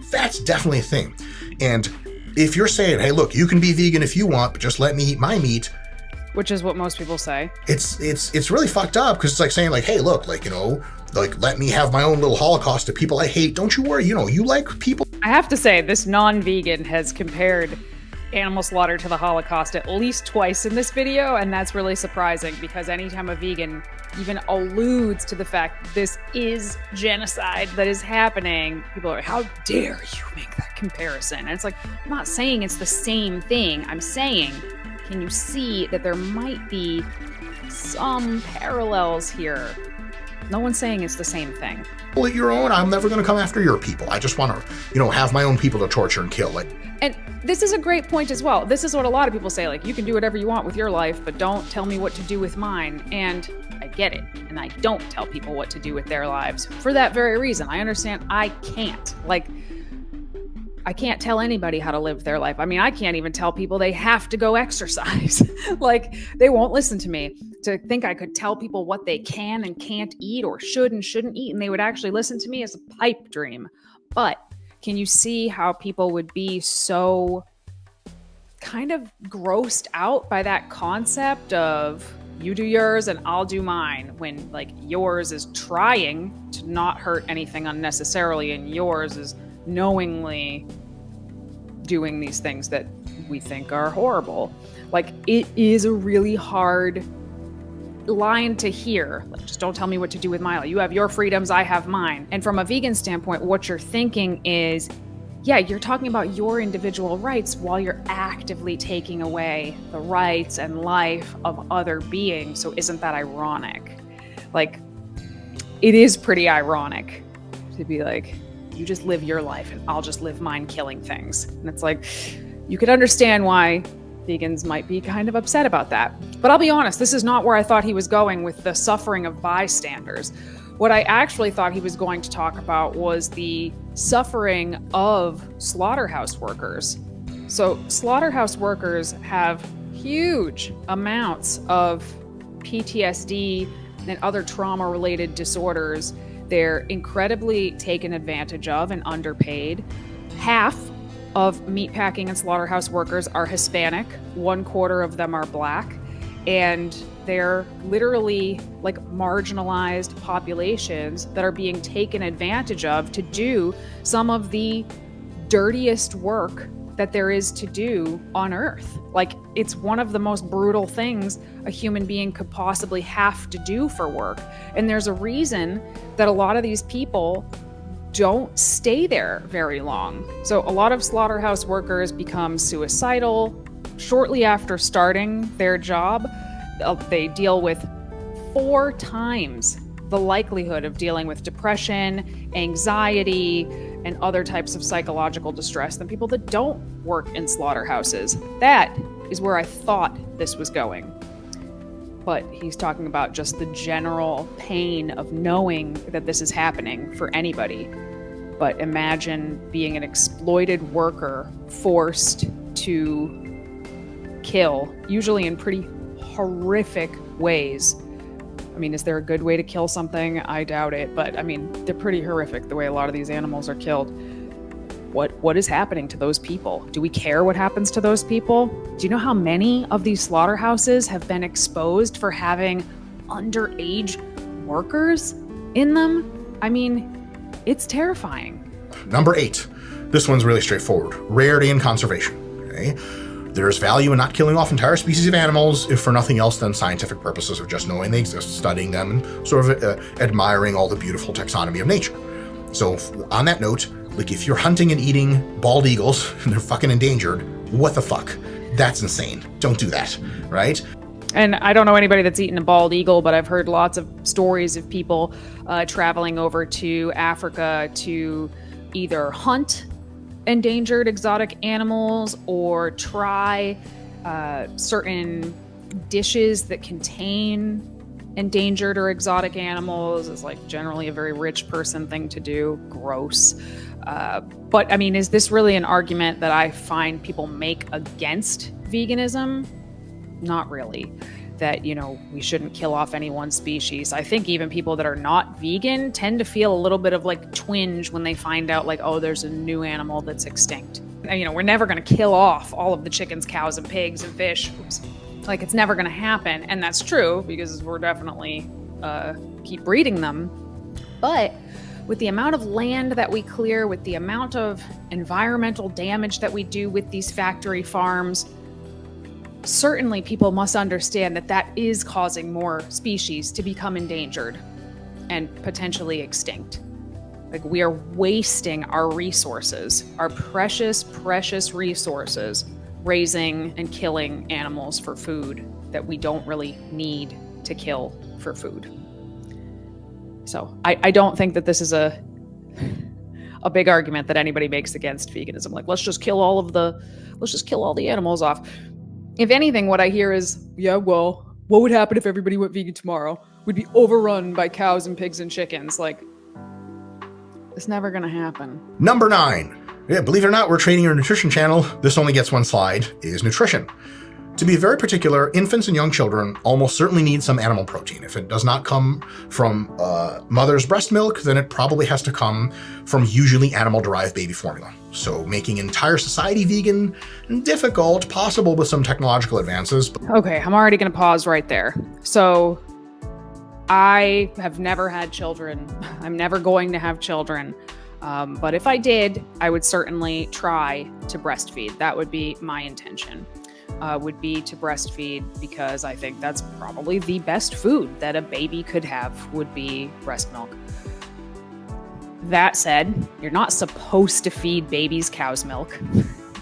That's definitely a thing. And if you're saying, hey, look, you can be vegan if you want, but just let me eat my meat, which is what most people say, it's really fucked up, because it's like saying, like, hey, look, like, you know, like, let me have my own little holocaust of people I hate. Don't you worry, you know, you like people. I have to say, this non-vegan has compared animal slaughter to the Holocaust at least twice in this video, and that's really surprising, because anytime a vegan even alludes to the fact that this is genocide that is happening, people are like, how dare you make that comparison? And it's like, I'm not saying it's the same thing. I'm saying, can you see that there might be some parallels here? No one's saying it's the same thing. At your own, I'm never going to come after your people. I just want to, you know, have my own people to torture and kill. Like, and this is a great point as well. This is what a lot of people say, like, you can do whatever you want with your life, but don't tell me what to do with mine. And I get it. And I don't tell people what to do with their lives for that very reason. I understand I can't. Like, I can't tell anybody how to live their life. I mean, I can't even tell people they have to go exercise. Like, they won't listen to me. To think I could tell people what they can and can't eat or should and shouldn't eat, and they would actually listen to me is a pipe dream. But can you see how people would be so kind of grossed out by that concept of you do yours and I'll do mine, when like yours is trying to not hurt anything unnecessarily and yours is knowingly doing these things that we think are horrible. Like, it is a really hard line to hear. Like, just don't tell me what to do with my life. You have your freedoms, I have mine. And from a vegan standpoint, what you're thinking is, yeah, you're talking about your individual rights while you're actively taking away the rights and life of other beings. So isn't that ironic? Like, it is pretty ironic to be like, you just live your life and I'll just live mine killing things. And it's like, you could understand why vegans might be kind of upset about that. But I'll be honest, this is not where I thought he was going with the suffering of bystanders. What I actually thought he was going to talk about was the suffering of slaughterhouse workers. So slaughterhouse workers have huge amounts of PTSD and other trauma-related disorders. They're incredibly taken advantage of and underpaid. Half of meatpacking and slaughterhouse workers are Hispanic, 1/4 of them are Black, and they're literally like marginalized populations that are being taken advantage of to do some of the dirtiest work that there is to do on Earth. Like, it's one of the most brutal things a human being could possibly have to do for work. And there's a reason that a lot of these people don't stay there very long. So a lot of slaughterhouse workers become suicidal shortly after starting their job. They deal with 4 times the likelihood of dealing with depression, anxiety, and other types of psychological distress than people that don't work in slaughterhouses. That is where I thought this was going. But he's talking about just the general pain of knowing that this is happening for anybody. But imagine being an exploited worker forced to kill, usually in pretty horrific ways. I mean, is there a good way to kill something? I doubt it, but I mean, they're pretty horrific the way a lot of these animals are killed. What is happening to those people? Do we care what happens to those people? Do you know how many of these slaughterhouses have been exposed for having underage workers in them? I mean, it's terrifying. Number 8. This one's really straightforward. Rarity and conservation. Okay? There's value in not killing off entire species of animals, if for nothing else than scientific purposes of just knowing they exist, studying them, and sort of admiring all the beautiful taxonomy of nature. So on that note, Like if you're hunting and eating bald eagles and they're fucking endangered, what the fuck? That's insane. Don't do that, right? And I don't know anybody that's eaten a bald eagle, but I've heard lots of stories of people traveling over to Africa to either hunt endangered exotic animals or try certain dishes that contain endangered or exotic animals. Is like generally a very rich person thing to do. Gross. But I mean, is this really an argument that I find people make against veganism? Not really. That, you know, we shouldn't kill off any one species. I think even people that are not vegan tend to feel a little bit of like twinge when they find out like, oh, there's a new animal that's extinct. And, you know, we're never going to kill off all of the chickens, cows, and pigs and fish. Oops. Like, it's never going to happen. And that's true because we're definitely keep breeding them. But with the amount of land that we clear, with the amount of environmental damage that we do with these factory farms, certainly people must understand that that is causing more species to become endangered and potentially extinct. Like, we are wasting our resources, our precious, precious resources, raising and killing animals for food that we don't really need to kill for food. So I don't think that this is a big argument that anybody makes against veganism. Like, let's just kill all the animals off. If anything, what I hear is, yeah, well, what would happen if everybody went vegan tomorrow? We'd be overrun by cows and pigs and chickens. Like, it's never gonna happen. Number 9. Yeah, believe it or not, we're training your nutrition channel. This only gets one slide, is nutrition. To be very particular, infants and young children almost certainly need some animal protein. If it does not come from mother's breast milk, then it probably has to come from usually animal-derived baby formula. So making entire society vegan, difficult, possible with some technological advances. Okay, I'm already gonna pause right there. So I have never had children. I'm never going to have children. But if I did, I would certainly try to breastfeed. That would be my intention. Would be to breastfeed, because I think that's probably the best food that a baby could have, would be breast milk. That said, you're not supposed to feed babies cow's milk.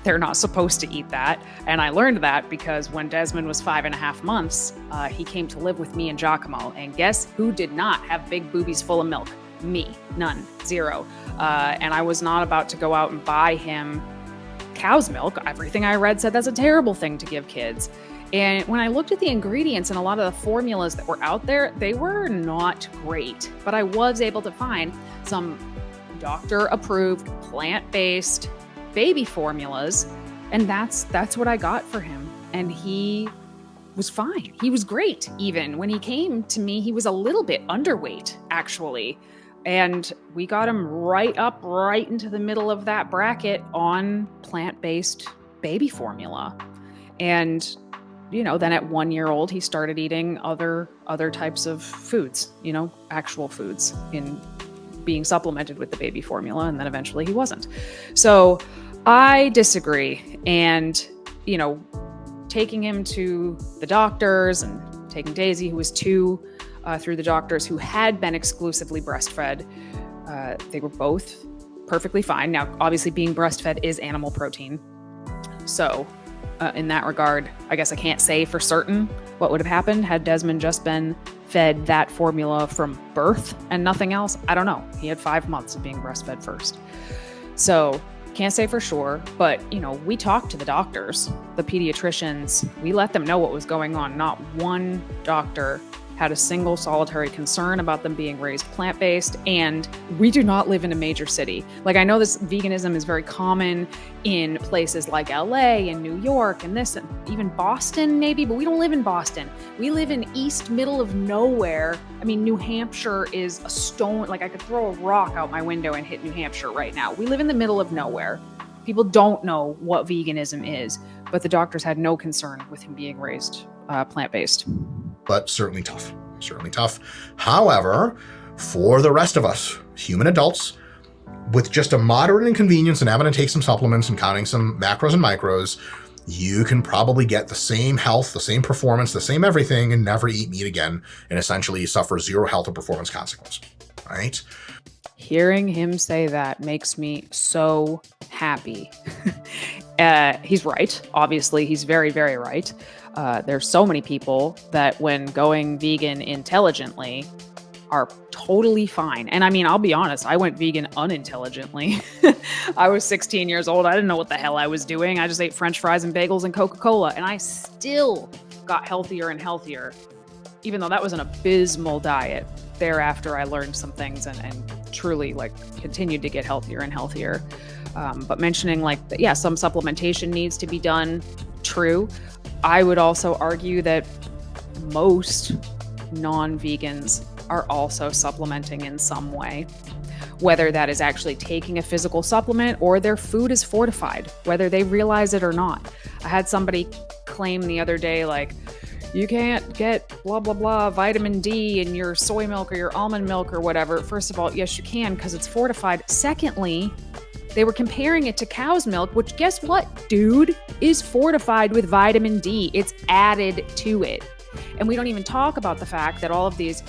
They're not supposed to eat that. And I learned that because when Desmond was 5.5 months, he came to live with me and Giacomo. And guess who did not have big boobies full of milk? Me. None. Zero. And I was not about to go out and buy him cow's milk. Everything I read said that's a terrible thing to give kids. And when I looked at the ingredients and a lot of the formulas that were out there, they were not great. But I was able to find some doctor-approved, plant-based baby formulas, and that's what I got for him. And he was fine. He was great. Even when he came to me, he was a little bit underweight, actually. And we got him right into the middle of that bracket on plant-based baby formula. And, you know, then at 1 year old, he started eating other types of foods, you know, actual foods, in being supplemented with the baby formula. And then eventually he wasn't. So I disagree. And, you know, taking him to the doctors and taking Daisy, who was 2, through the doctors who had been exclusively breastfed. They were both perfectly fine. Now, obviously, being breastfed is animal protein. So in that regard, I guess I can't say for certain what would have happened had Desmond just been fed that formula from birth and nothing else. I don't know. He had 5 months of being breastfed first. So can't say for sure, but, you know, we talked to the doctors, the pediatricians. We let them know what was going on. Not one doctor had a single solitary concern about them being raised plant-based, and we do not live in a major city. Like, I know this veganism is very common in places like LA and New York and this, and even Boston maybe, but we don't live in Boston. We live in east middle of nowhere. I mean, New Hampshire is a stone, like I could throw a rock out my window and hit New Hampshire right now. We live in the middle of nowhere. People don't know what veganism is, but the doctors had no concern with him being raised plant-based. But certainly tough. However, for the rest of us, human adults, with just a moderate inconvenience and having to take some supplements and counting some macros and micros, you can probably get the same health, the same performance, the same everything, and never eat meat again, and essentially suffer zero health or performance consequence, right? Hearing him say that makes me so happy. He's right. Obviously, he's very, very right. There's so many people that when going vegan intelligently are totally fine. And I mean, I'll be honest, I went vegan unintelligently. I was 16 years old. I didn't know what the hell I was doing. I just ate French fries and bagels and Coca-Cola, and I still got healthier and healthier, even though that was an abysmal diet. Thereafter, I learned some things and truly like continued to get healthier and healthier. But mentioning like, yeah, some supplementation needs to be done. True. I would also argue that most non-vegans are also supplementing in some way, whether that is actually taking a physical supplement or their food is fortified, whether they realize it or not. I had somebody claim the other day, like, you can't get blah, blah, blah, vitamin D in your soy milk or your almond milk or whatever. First of all, yes, you can because it's fortified. Secondly, they were comparing it to cow's milk, which guess what, dude, is fortified with vitamin D. It's added to it. And we don't even talk about the fact that all of these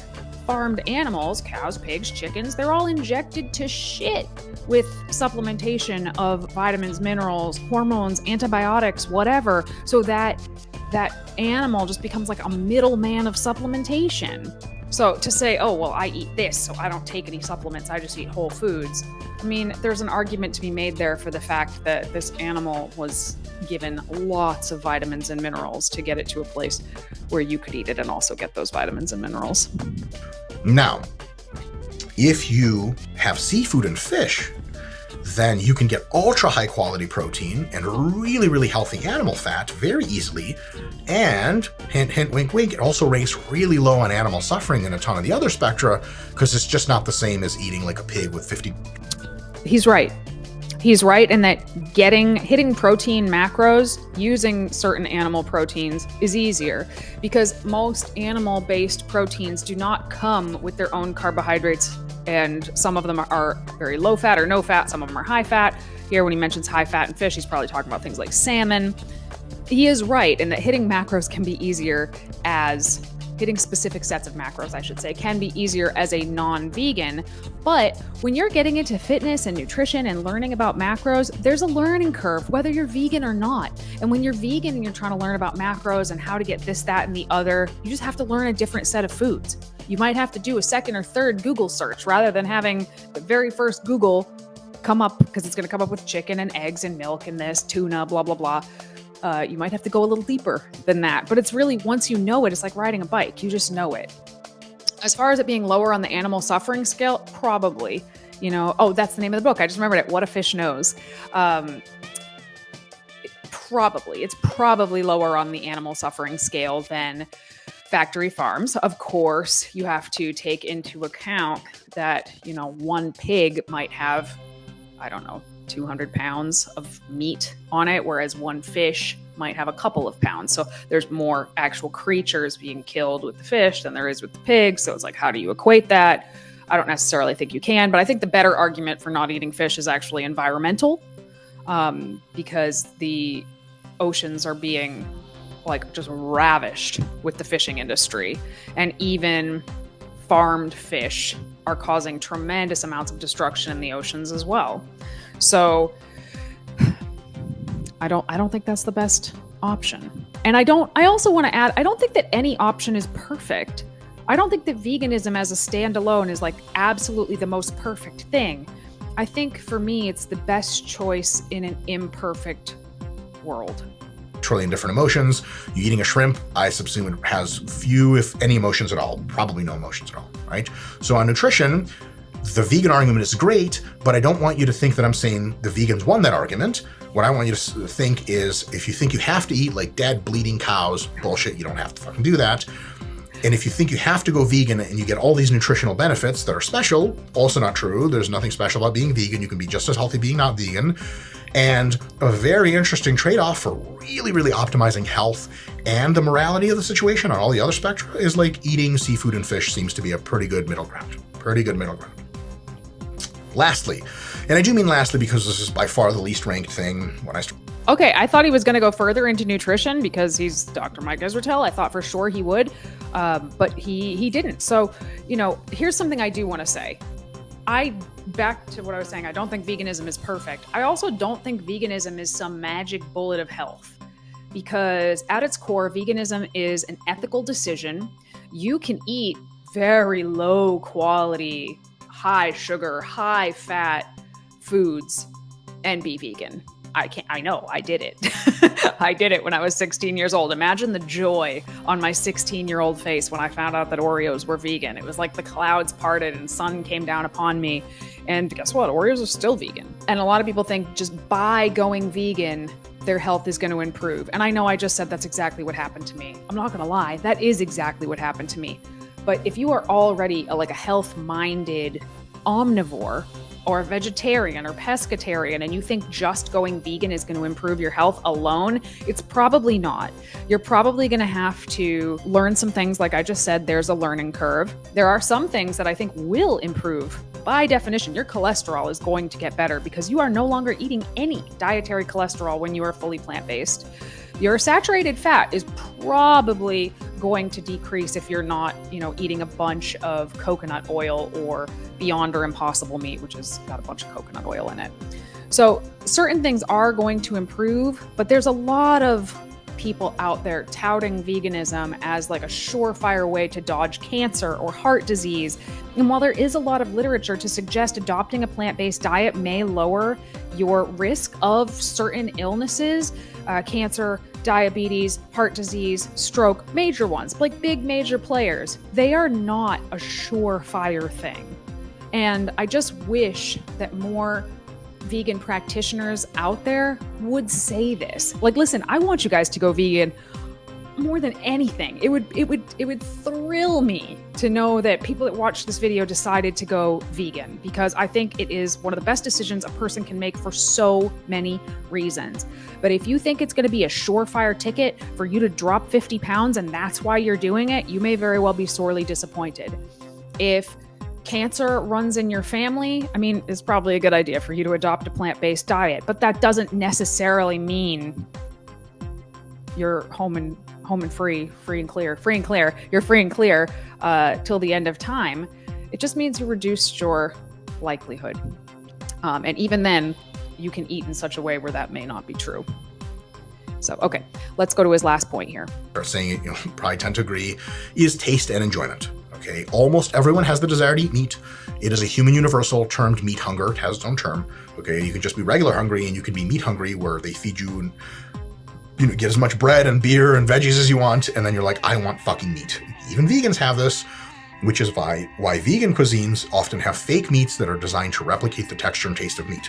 farmed animals, cows, pigs, chickens, they're all injected to shit with supplementation of vitamins, minerals, hormones, antibiotics, whatever, so that animal just becomes like a middleman of supplementation. So to say, oh, well, I eat this, so I don't take any supplements, I just eat whole foods. I mean, there's an argument to be made there for the fact that this animal was given lots of vitamins and minerals to get it to a place where you could eat it and also get those vitamins and minerals. Now, if you have seafood and fish, then you can get ultra high quality protein and really, really healthy animal fat very easily. And hint, hint, wink, wink, it also ranks really low on animal suffering and a ton of the other spectra because it's just not the same as eating like a pig with 50. He's right. He's right in that hitting protein macros using certain animal proteins is easier because most animal-based proteins do not come with their own carbohydrates, and some of them are very low fat or no fat, some of them are high fat. Here, when he mentions high fat and fish, he's probably talking about things like salmon. He is right in that hitting macros can be easier as hitting specific sets of macros, I should say, can be easier as a non-vegan. But when you're getting into fitness and nutrition and learning about macros, there's a learning curve, whether you're vegan or not. And when you're vegan and you're trying to learn about macros and how to get this, that, and the other, you just have to learn a different set of foods. You might have to do a second or third Google search rather than having the very first Google come up, because it's going to come up with chicken and eggs and milk and this, tuna, blah, blah, blah. You might have to go a little deeper than that. But it's really, once you know it, it's like riding a bike. You just know it. As far as it being lower on the animal suffering scale, probably. You know, oh, that's the name of the book. I just remembered it. What a Fish Knows. It's probably lower on the animal suffering scale than factory farms. Of course, you have to take into account that, you know, one pig might have, I don't know, 200 pounds of meat on it, whereas one fish might have a couple of pounds. So there's more actual creatures being killed with the fish than there is with the pig. So it's like, how do you equate that? I don't necessarily think you can, but I think the better argument for not eating fish is actually environmental, because the oceans are being like just ravished with the fishing industry, and even farmed fish are causing tremendous amounts of destruction in the oceans as well. So I don't think that's the best option. And I also want to add, I don't think that any option is perfect. I don't think that veganism as a standalone is like absolutely the most perfect thing. I think for me, it's the best choice in an imperfect world. Trillion different emotions. You eating a shrimp, I subsume it has few, if any, emotions at all. Probably no emotions at all, right? So on nutrition, the vegan argument is great, but I don't want you to think that I'm saying the vegans won that argument. What I want you to think is, if you think you have to eat like dead, bleeding cows, bullshit, you don't have to fucking do that. And if you think you have to go vegan and you get all these nutritional benefits that are special, also not true. There's nothing special about being vegan. You can be just as healthy being not vegan. And a very interesting trade-off for really, really optimizing health and the morality of the situation on all the other spectra is like eating seafood and fish seems to be a pretty good middle ground. Lastly, and I do mean lastly because this is by far the least ranked thing when I start. Okay, I thought he was going to go further into nutrition because he's Dr. Mike Isratel. I thought for sure he would, but he didn't. So, you know, here's something I do want to say. back to what I was saying, I don't think veganism is perfect. I also don't think veganism is some magic bullet of health, because at its core, veganism is an ethical decision. You can eat very low quality, high sugar, high fat foods and be vegan. I know, I did it. I did it when I was 16 years old. Imagine the joy on my 16-year-old face when I found out that Oreos were vegan. It was like the clouds parted and sun came down upon me. And guess what? Oreos are still vegan. And a lot of people think just by going vegan, their health is going to improve. And I know I just said that's exactly what happened to me. I'm not going to lie. That is exactly what happened to me. But if you are already a health-minded omnivore, or a vegetarian or pescatarian, and you think just going vegan is going to improve your health alone, it's probably not. You're probably going to have to learn some things. Like I just said, there's a learning curve. There are some things that I think will improve. By definition, your cholesterol is going to get better because you are no longer eating any dietary cholesterol when you are fully plant-based. Your saturated fat is probably going to decrease if you're not, eating a bunch of coconut oil or Beyond or Impossible meat, which has got a bunch of coconut oil in it. So certain things are going to improve, but there's a lot of people out there touting veganism as like a surefire way to dodge cancer or heart disease. And while there is a lot of literature to suggest adopting a plant-based diet may lower your risk of certain illnesses, cancer, diabetes, heart disease, stroke, major ones, like big major players, they are not a surefire thing. And I just wish that more vegan practitioners out there would say this. Like, listen, I want you guys to go vegan more than anything. It would thrill me to know that people that watch this video decided to go vegan, because I think it is one of the best decisions a person can make for so many reasons. But if you think it's going to be a surefire ticket for you to drop 50 pounds and that's why you're doing it, you may very well be sorely disappointed. If cancer runs in your family, it's probably a good idea for you to adopt a plant-based diet, but that doesn't necessarily mean you're home and free and clear. You're free and clear till the end of time. It just means you reduced your likelihood. And even then, you can eat in such a way where that may not be true. So, okay, let's go to his last point here. Saying, probably tend to agree, is taste and enjoyment. Okay, almost everyone has the desire to eat meat. It is a human universal termed meat hunger. It has its own term. Okay, you can just be regular hungry and you can be meat hungry, where they feed you and get as much bread and beer and veggies as you want, and then you're like, I want fucking meat. Even vegans have this, which is why vegan cuisines often have fake meats that are designed to replicate the texture and taste of meat.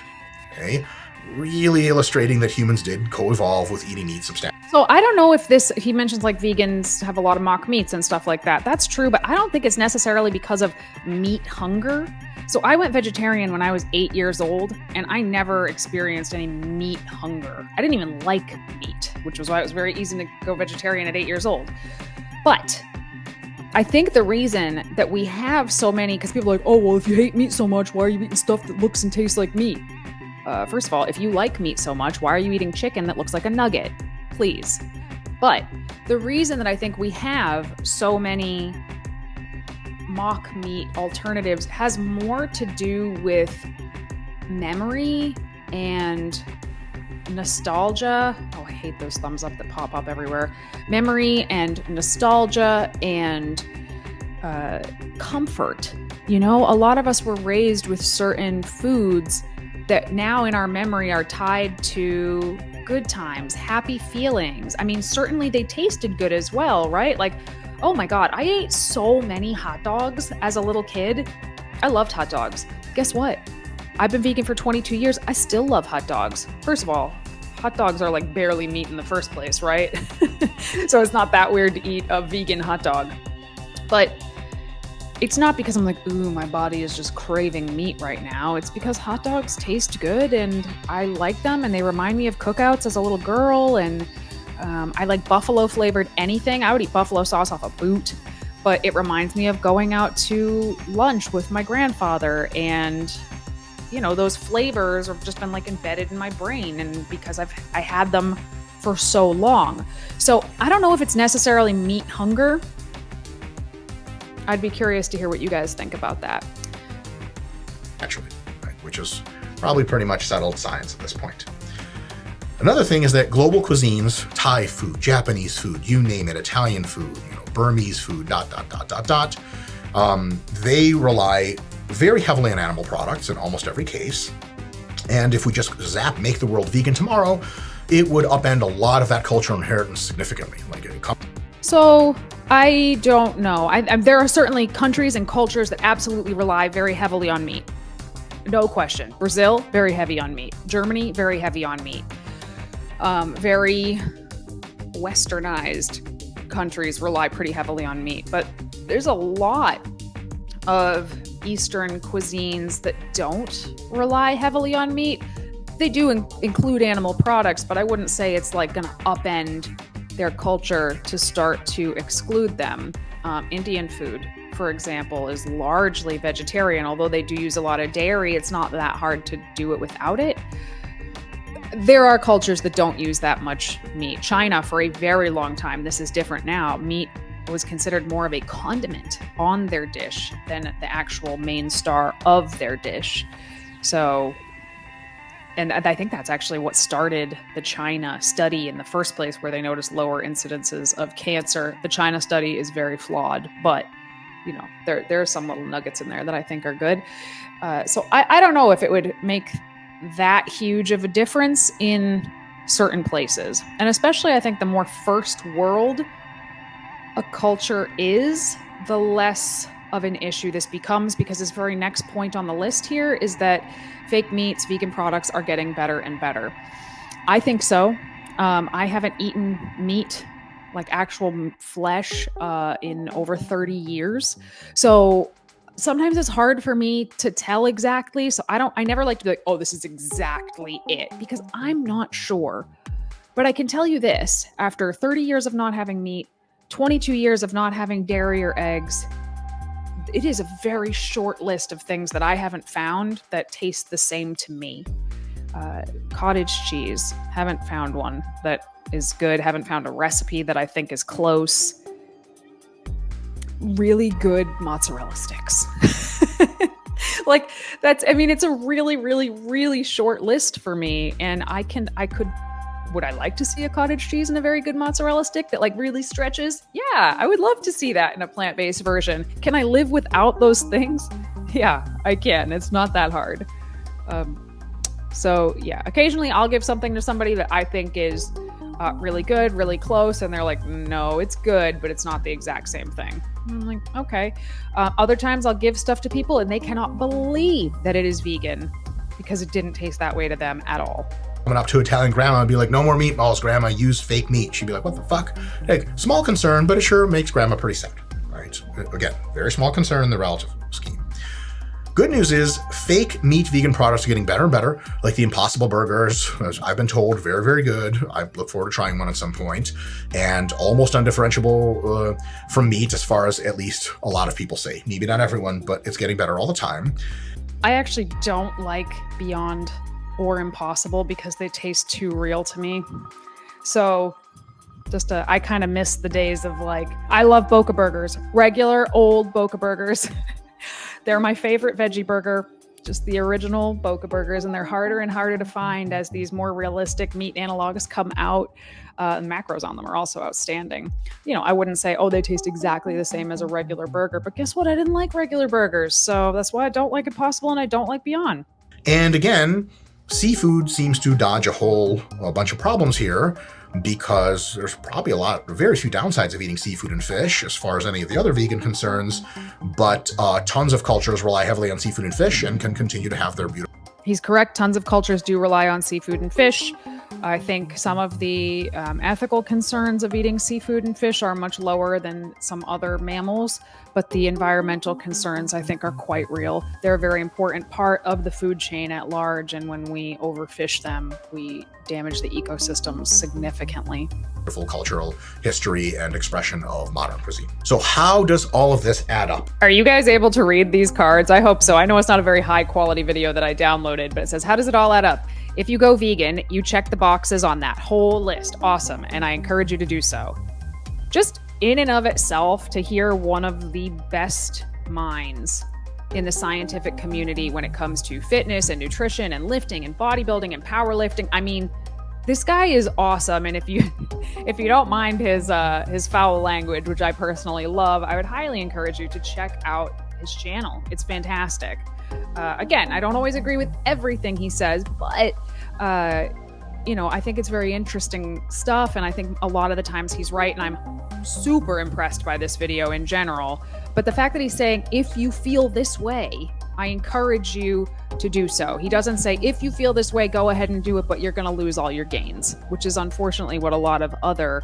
Okay, really illustrating that humans did co-evolve with eating meat substantially. So I don't know if he mentions like vegans have a lot of mock meats and stuff like that. That's true, but I don't think it's necessarily because of meat hunger. So I went vegetarian when I was 8 years old, and I never experienced any meat hunger. I didn't even like meat, which was why it was very easy to go vegetarian at 8 years old. But I think the reason that we have so many, because people are like, oh, well, if you hate meat so much, why are you eating stuff that looks and tastes like meat? First of all, if you like meat so much, why are you eating chicken that looks like a nugget? Please. But the reason that I think we have so many mock meat alternatives has more to do with memory and nostalgia. Oh, I hate those thumbs up that pop up everywhere. Memory and nostalgia and comfort. A lot of us were raised with certain foods that now in our memory are tied to good times, happy feelings. Certainly they tasted good as well, right? Like, oh my God, I ate so many hot dogs as a little kid. I loved hot dogs. Guess what? I've been vegan for 22 years. I still love hot dogs. First of all, hot dogs are like barely meat in the first place, right? So it's not that weird to eat a vegan hot dog. But it's not because I'm like, ooh, my body is just craving meat right now. It's because hot dogs taste good and I like them and they remind me of cookouts as a little girl. And I like buffalo flavored anything. I would eat buffalo sauce off a boot, but it reminds me of going out to lunch with my grandfather. And, those flavors have just been like embedded in my brain. And because I had them for so long. So I don't know if it's necessarily meat hunger. I'd be curious to hear what you guys think about that. naturally, right? Which is probably pretty much settled science at this point. Another thing is that global cuisines, Thai food, Japanese food, you name it, Italian food, Burmese food, they rely very heavily on animal products in almost every case. And if we just make the world vegan tomorrow, it would upend a lot of that cultural inheritance significantly. So I don't know. There are certainly countries and cultures that absolutely rely very heavily on meat. No question. Brazil, very heavy on meat. Germany, very heavy on meat. Very westernized countries rely pretty heavily on meat. But there's a lot of Eastern cuisines that don't rely heavily on meat. They do include animal products, but I wouldn't say it's like going to upend their culture to start to exclude them. Indian food, for example, is largely vegetarian. Although they do use a lot of dairy, it's not that hard to do it without it. There are cultures that don't use that much meat. China, for a very long time, this is different now, meat was considered more of a condiment on their dish than the actual main star of their dish. So, and I think that's actually what started the China study in the first place, where they noticed lower incidences of cancer. The China study is very flawed, but there are some little nuggets in there that I think are good. So I don't know if it would make that huge of a difference in certain places. And especially I think the more first world a culture is, the less of an issue this becomes, because this very next point on the list here is that fake meats, vegan products are getting better and better. I think so. I haven't eaten meat, like actual flesh, in over 30 years. So sometimes it's hard for me to tell exactly. So I never like to be like, oh, this is exactly it, because I'm not sure. But I can tell you this, after 30 years of not having meat, 22 years of not having dairy or eggs, it is a very short list of things that I haven't found that taste the same to me. Cottage cheese, haven't found one that is good. Haven't found a recipe that I think is close. Really good mozzarella sticks. It's a really, really, really short list for me. And would I like to see a cottage cheese and a very good mozzarella stick that really stretches? Yeah, I would love to see that in a plant-based version. Can I live without those things? Yeah, I can. It's not that hard. So yeah, occasionally I'll give something to somebody that I think is really good, really close, and they're like, no, it's good, but it's not the exact same thing. And I'm like, okay. Other times I'll give stuff to people and they cannot believe that it is vegan because it didn't taste that way to them at all. Coming up to Italian grandma and be like, no more meatballs, grandma, use fake meat. She'd be like, what the fuck? Small concern, but it sure makes grandma pretty sad, right? Again, very small concern in the relative scheme. Good news is fake meat vegan products are getting better and better, like the Impossible Burgers, as I've been told, very, very good. I look forward to trying one at some point, and almost undifferentiable from meat, as far as at least a lot of people say. Maybe not everyone, but it's getting better all the time. I actually don't like Beyond or Impossible because they taste too real to me. So I kind of miss the days of I love Boca Burgers, regular old Boca Burgers. They're my favorite veggie burger, just the original Boca Burgers, and they're harder and harder to find as these more realistic meat analogs come out. And macros on them are also outstanding. I wouldn't say, oh, they taste exactly the same as a regular burger, but guess what? I didn't like regular burgers, so that's why I don't like Impossible and I don't like Beyond. And again, seafood seems to dodge a bunch of problems here, because there's probably very few downsides of eating seafood and fish as far as any of the other vegan concerns, but tons of cultures rely heavily on seafood and fish and can continue to have their beautiful. He's correct. Tons of cultures do rely on seafood and fish. I think some of the ethical concerns of eating seafood and fish are much lower than some other mammals, but the environmental concerns, I think, are quite real. They're a very important part of the food chain at large, and when we overfish them, we damage the ecosystem significantly. Wonderful cultural history and expression of modern cuisine. So how does all of this add up? Are you guys able to read these cards? I hope so. I know it's not a very high quality video that I downloaded, but it says, how does it all add up? If you go vegan, you check the boxes on that whole list. Awesome. And I encourage you to do so. Just in and of itself, to hear one of the best minds in the scientific community when it comes to fitness and nutrition and lifting and bodybuilding and powerlifting. I mean, this guy is awesome. And if you don't mind his foul language, which I personally love, I would highly encourage you to check out his channel. It's fantastic. Again, I don't always agree with everything he says, but I think it's very interesting stuff. And I think a lot of the times he's right. And I'm super impressed by this video in general. But the fact that he's saying, if you feel this way, I encourage you to do so. He doesn't say, if you feel this way, go ahead and do it, but you're going to lose all your gains, which is unfortunately what a lot of other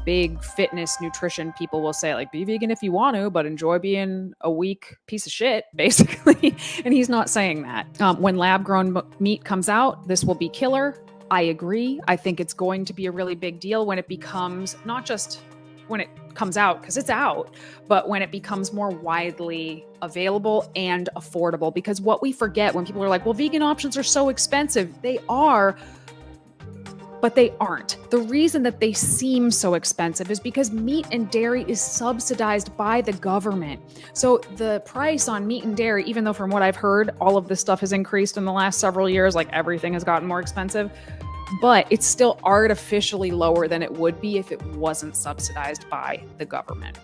big fitness nutrition people will say, like, be vegan if you want to, but enjoy being a weak piece of shit, basically. And he's not saying that. When lab-grown meat comes out, this will be killer. I agree. I think it's going to be a really big deal when it becomes, not just when it comes out, because it's out, but when it becomes more widely available and affordable. Because what we forget when people are like, well, vegan options are so expensive, they are, but they aren't. The reason that they seem so expensive is because meat and dairy is subsidized by the government. So the price on meat and dairy, even though from what I've heard, all of this stuff has increased in the last several years, like everything has gotten more expensive, but it's still artificially lower than it would be if it wasn't subsidized by the government.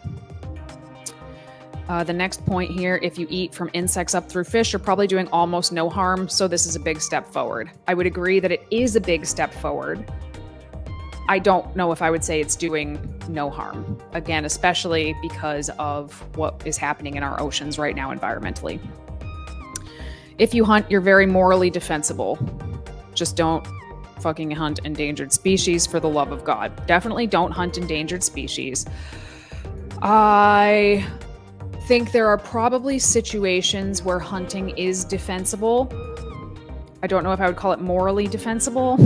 The next point here, if you eat from insects up through fish, you're probably doing almost no harm. So this is a big step forward. I would agree that it is a big step forward. I don't know if I would say it's doing no harm. Again, especially because of what is happening in our oceans right now environmentally. If you hunt, you're very morally defensible. Just don't fucking hunt endangered species, for the love of God. Definitely don't hunt endangered species. I think there are probably situations where hunting is defensible. I don't know if I would call it morally defensible,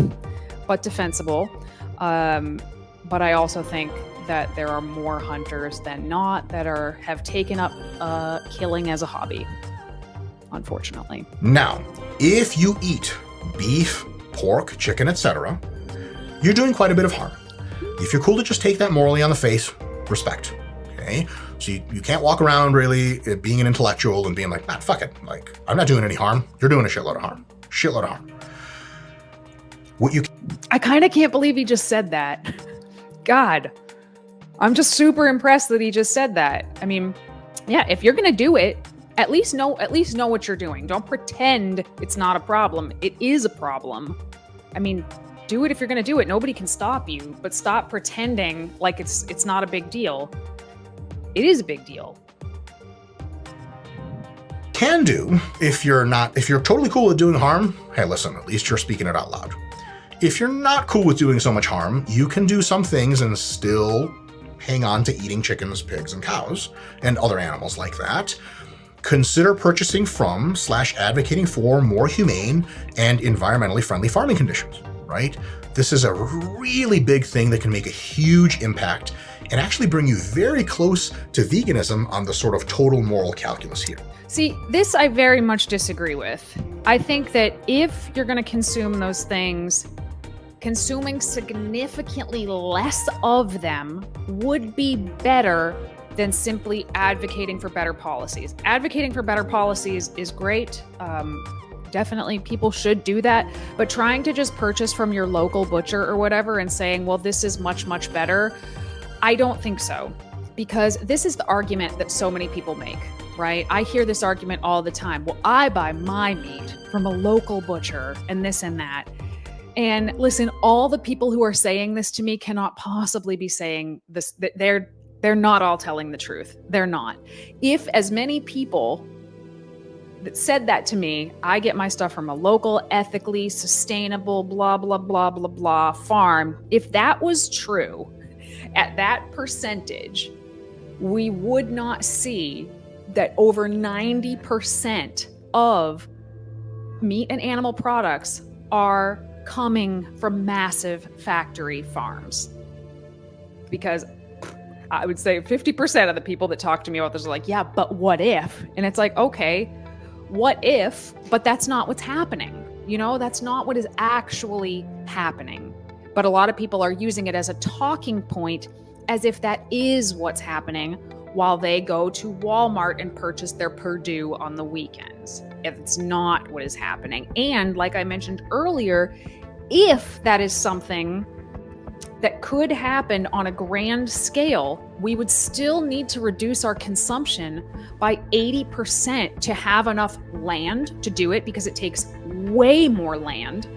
but defensible. But I also think that there are more hunters than not that have taken up killing as a hobby, unfortunately. Now, if you eat beef, pork, chicken, etc., you're doing quite a bit of harm. If you're cool to just take that morally on the face, respect. Okay? So you can't walk around really being an intellectual and being like, nah, fuck it. Like, I'm not doing any harm. You're doing a shitload of harm. Shitload of harm. I kind of can't believe he just said that. God, I'm just super impressed that he just said that. I mean, yeah, if you're gonna do it, at least know what you're doing. Don't pretend it's not a problem. It is a problem. I mean, do it if you're gonna do it. Nobody can stop you, but stop pretending like it's not a big deal. It is a big deal. Can do if you're totally cool with doing harm, hey, listen, at least you're speaking it out loud. If you're not cool with doing so much harm, you can do some things and still hang on to eating chickens, pigs, and cows, and other animals like that. Consider purchasing from / advocating for more humane and environmentally friendly farming conditions, right? This is a really big thing that can make a huge impact and actually bring you very close to veganism on the sort of total moral calculus here. See, this I very much disagree with. I think that if you're going to consume those things, consuming significantly less of them would be better than simply advocating for better policies. Advocating for better policies is great. Definitely people should do that. But trying to just purchase from your local butcher or whatever and saying, well, this is much, much better, I don't think so. Because this is the argument that so many people make, right? I hear this argument all the time. Well, I buy my meat from a local butcher and this and that. And listen, all the people who are saying this to me cannot possibly be saying this, that they're not all telling the truth. They're not. If as many people that said that to me, I get my stuff from a local, ethically, sustainable, blah, blah, blah, blah, blah farm. If that was true, at that percentage, we would not see that over 90% of meat and animal products are coming from massive factory farms. Because I would say 50% of the people that talk to me about this are like, yeah, but what if? And it's like, okay, what if? But that's not what's happening. You know, that's not what is actually happening. But a lot of people are using it as a talking point as if that is what's happening, while they go to Walmart and purchase their Purdue on the weekends. It's not what is happening. And like I mentioned earlier, if that is something that could happen on a grand scale, we would still need to reduce our consumption by 80% to have enough land to do it, because it takes way more land.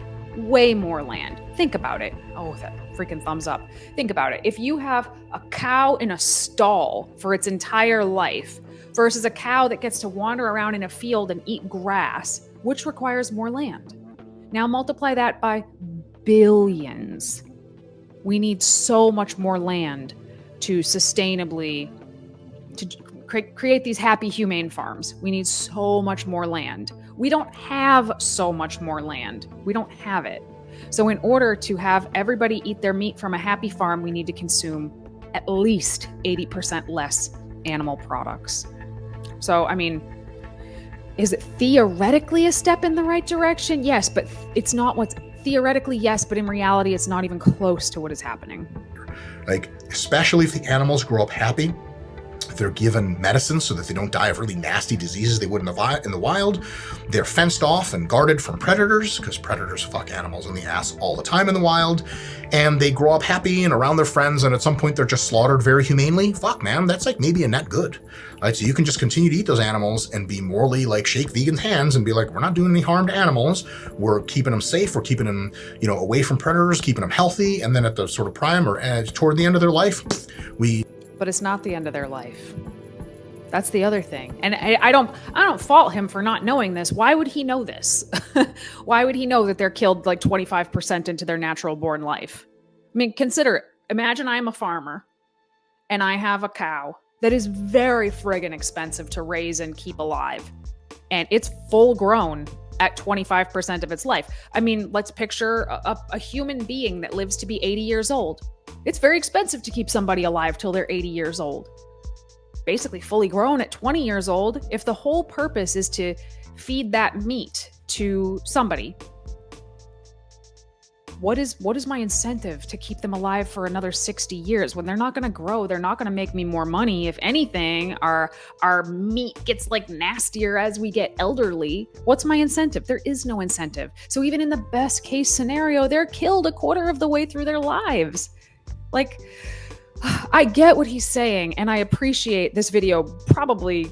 Think about it. Oh, that freaking thumbs up. Think about it. If you have a cow in a stall for its entire life versus a cow that gets to wander around in a field and eat grass, which requires more land? Now multiply that by billions. We need so much more land to sustainably create these happy, humane farms. We need so much more land. We don't have so much more land. We don't have it. So in order to have everybody eat their meat from a happy farm, we need to consume at least 80% less animal products. So, I mean, is it theoretically a step in the right direction? Yes, but it's not what's theoretically, yes, but in reality, it's not even close to what is happening. Like, especially if the animals grow up happy, they're given medicine so that they don't die of really nasty diseases they would in the wild. They're fenced off and guarded from predators, because predators fuck animals in the ass all the time in the wild. And they grow up happy and around their friends, and at some point they're just slaughtered very humanely. Fuck, man, that's like maybe a net good. Right? So you can just continue to eat those animals and be morally like shake vegans' hands and be like, we're not doing any harm to animals. We're keeping them safe. We're keeping them, away from predators, keeping them healthy. And then at the sort of prime or toward the end of their life, But it's not the end of their life. That's the other thing. And I don't fault him for not knowing this. Why would he know this? Why would he know that they're killed like 25% into their natural born life? I mean, imagine I'm a farmer and I have a cow that is very friggin' expensive to raise and keep alive. And it's full grown at 25% of its life. I mean, let's picture a human being that lives to be 80 years old. It's very expensive to keep somebody alive till they're 80 years old. Basically fully grown at 20 years old. If the whole purpose is to feed that meat to somebody, what is my incentive to keep them alive for another 60 years when they're not going to grow? They're not going to make me more money. If anything, our meat gets like nastier as we get elderly. What's my incentive? There is no incentive. So even in the best case scenario, they're killed a quarter of the way through their lives. Like, I get what he's saying, and I appreciate this video probably,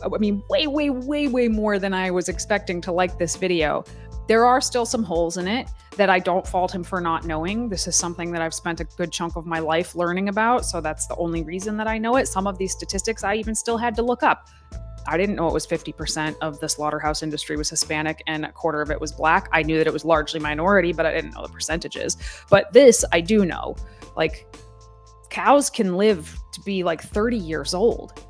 I mean, way more than I was expecting to like this video. There are still some holes in it that I don't fault him for not knowing. This is something that I've spent a good chunk of my life learning about, so that's the only reason that I know it. Some of these statistics I even still had to look up. I didn't know it was 50% of the slaughterhouse industry was Hispanic and a quarter of it was Black. I knew that it was largely minority, but I didn't know the percentages. But this I do know. Like, cows can live to be like 30 years old,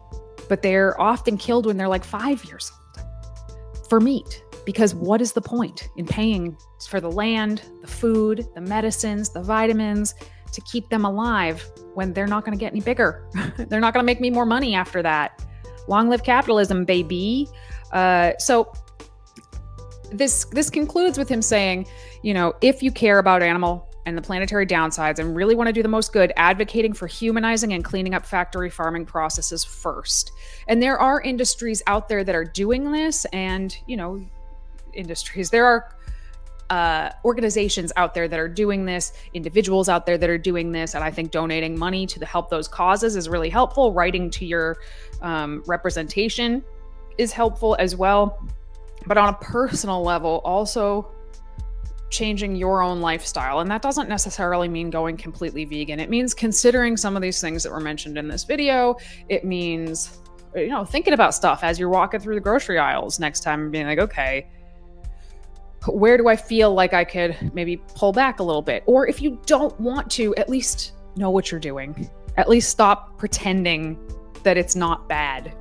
but they're often killed when they're like 5 years old for meat. Because what is the point in paying for the land, the food, the medicines, the vitamins to keep them alive when they're not going to get any bigger? They're not going to make me more money after that. Long live capitalism, baby. So this concludes with him saying, if you care about animal and the planetary downsides and really want to do the most good, advocating for humanizing and cleaning up factory farming processes first. And there are industries out there that are doing this, and, there are organizations out there that are doing this, individuals out there that are doing this, and I think donating money to help those causes is really helpful. Writing to your representation is helpful as well. But on a personal level, also changing your own lifestyle. And that doesn't necessarily mean going completely vegan. It means considering some of these things that were mentioned in this video. It means, thinking about stuff as you're walking through the grocery aisles next time and being like, okay, where do I feel like I could maybe pull back a little bit? Or if you don't want to, at least know what you're doing. At least stop pretending that it's not bad.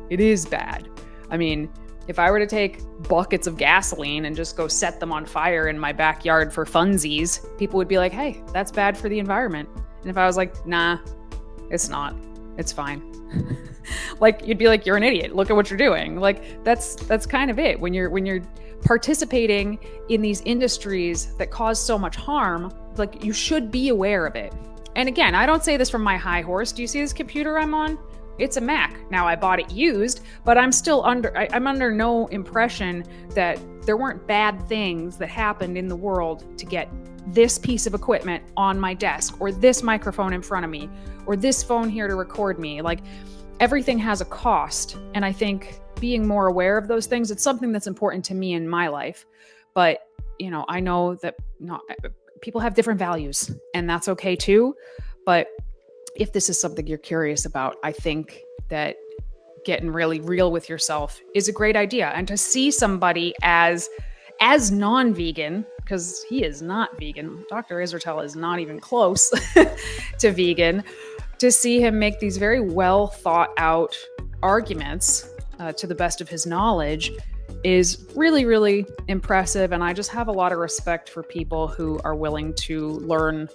It is bad. I mean, if I were to take buckets of gasoline and just go set them on fire in my backyard for funsies, people would be like, hey, that's bad for the environment. And if I was like, nah, it's not. It's fine. Like, you'd be like, you're an idiot. Look at what you're doing. Like, that's kind of it. When you're participating in these industries that cause so much harm, like, you should be aware of it. And again, I don't say this from my high horse. Do you see this computer I'm on? It's a Mac. Now I bought it used, but I'm still I'm under no impression that there weren't bad things that happened in the world to get this piece of equipment on my desk, or this microphone in front of me, or this phone here to record me. Like, everything has a cost. And I think being more aware of those things, it's something that's important to me in my life. But, you know, I know that people have different values, and that's okay too. But if this is something you're curious about, I think that getting really real with yourself is a great idea. And to see somebody as non-vegan, because he is not vegan, Dr. Isratel is not even close to vegan, to see him make these very well thought out arguments to the best of his knowledge is really, really impressive. And I just have a lot of respect for people who are willing to learn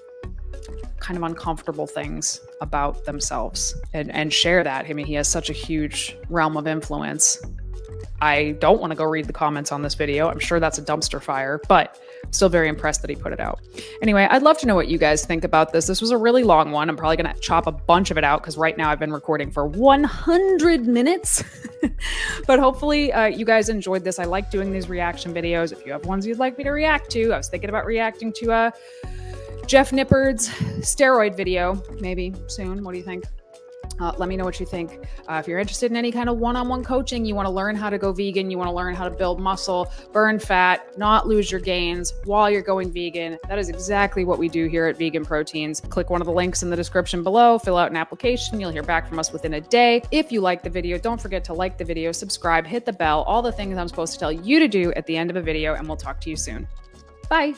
kind of uncomfortable things about themselves and share that. I mean, he has such a huge realm of influence. I don't want to go read the comments on this video. I'm sure that's a dumpster fire, but I'm still very impressed that he put it out. Anyway, I'd love to know what you guys think about this. This was a really long one. I'm probably going to chop a bunch of it out because right now I've been recording for 100 minutes. But hopefully you guys enjoyed this. I like doing these reaction videos. If you have ones you'd like me to react to, I was thinking about reacting to Jeff Nippard's steroid video, maybe soon. What do you think? Let me know what you think. If you're interested in any kind of one-on-one coaching, you want to learn how to go vegan, you want to learn how to build muscle, burn fat, not lose your gains while you're going vegan, that is exactly what we do here at Vegan Proteins. Click one of the links in the description below, fill out an application. You'll hear back from us within a day. If you like the video, don't forget to like the video, subscribe, hit the bell, all the things I'm supposed to tell you to do at the end of a video, and we'll talk to you soon. Bye.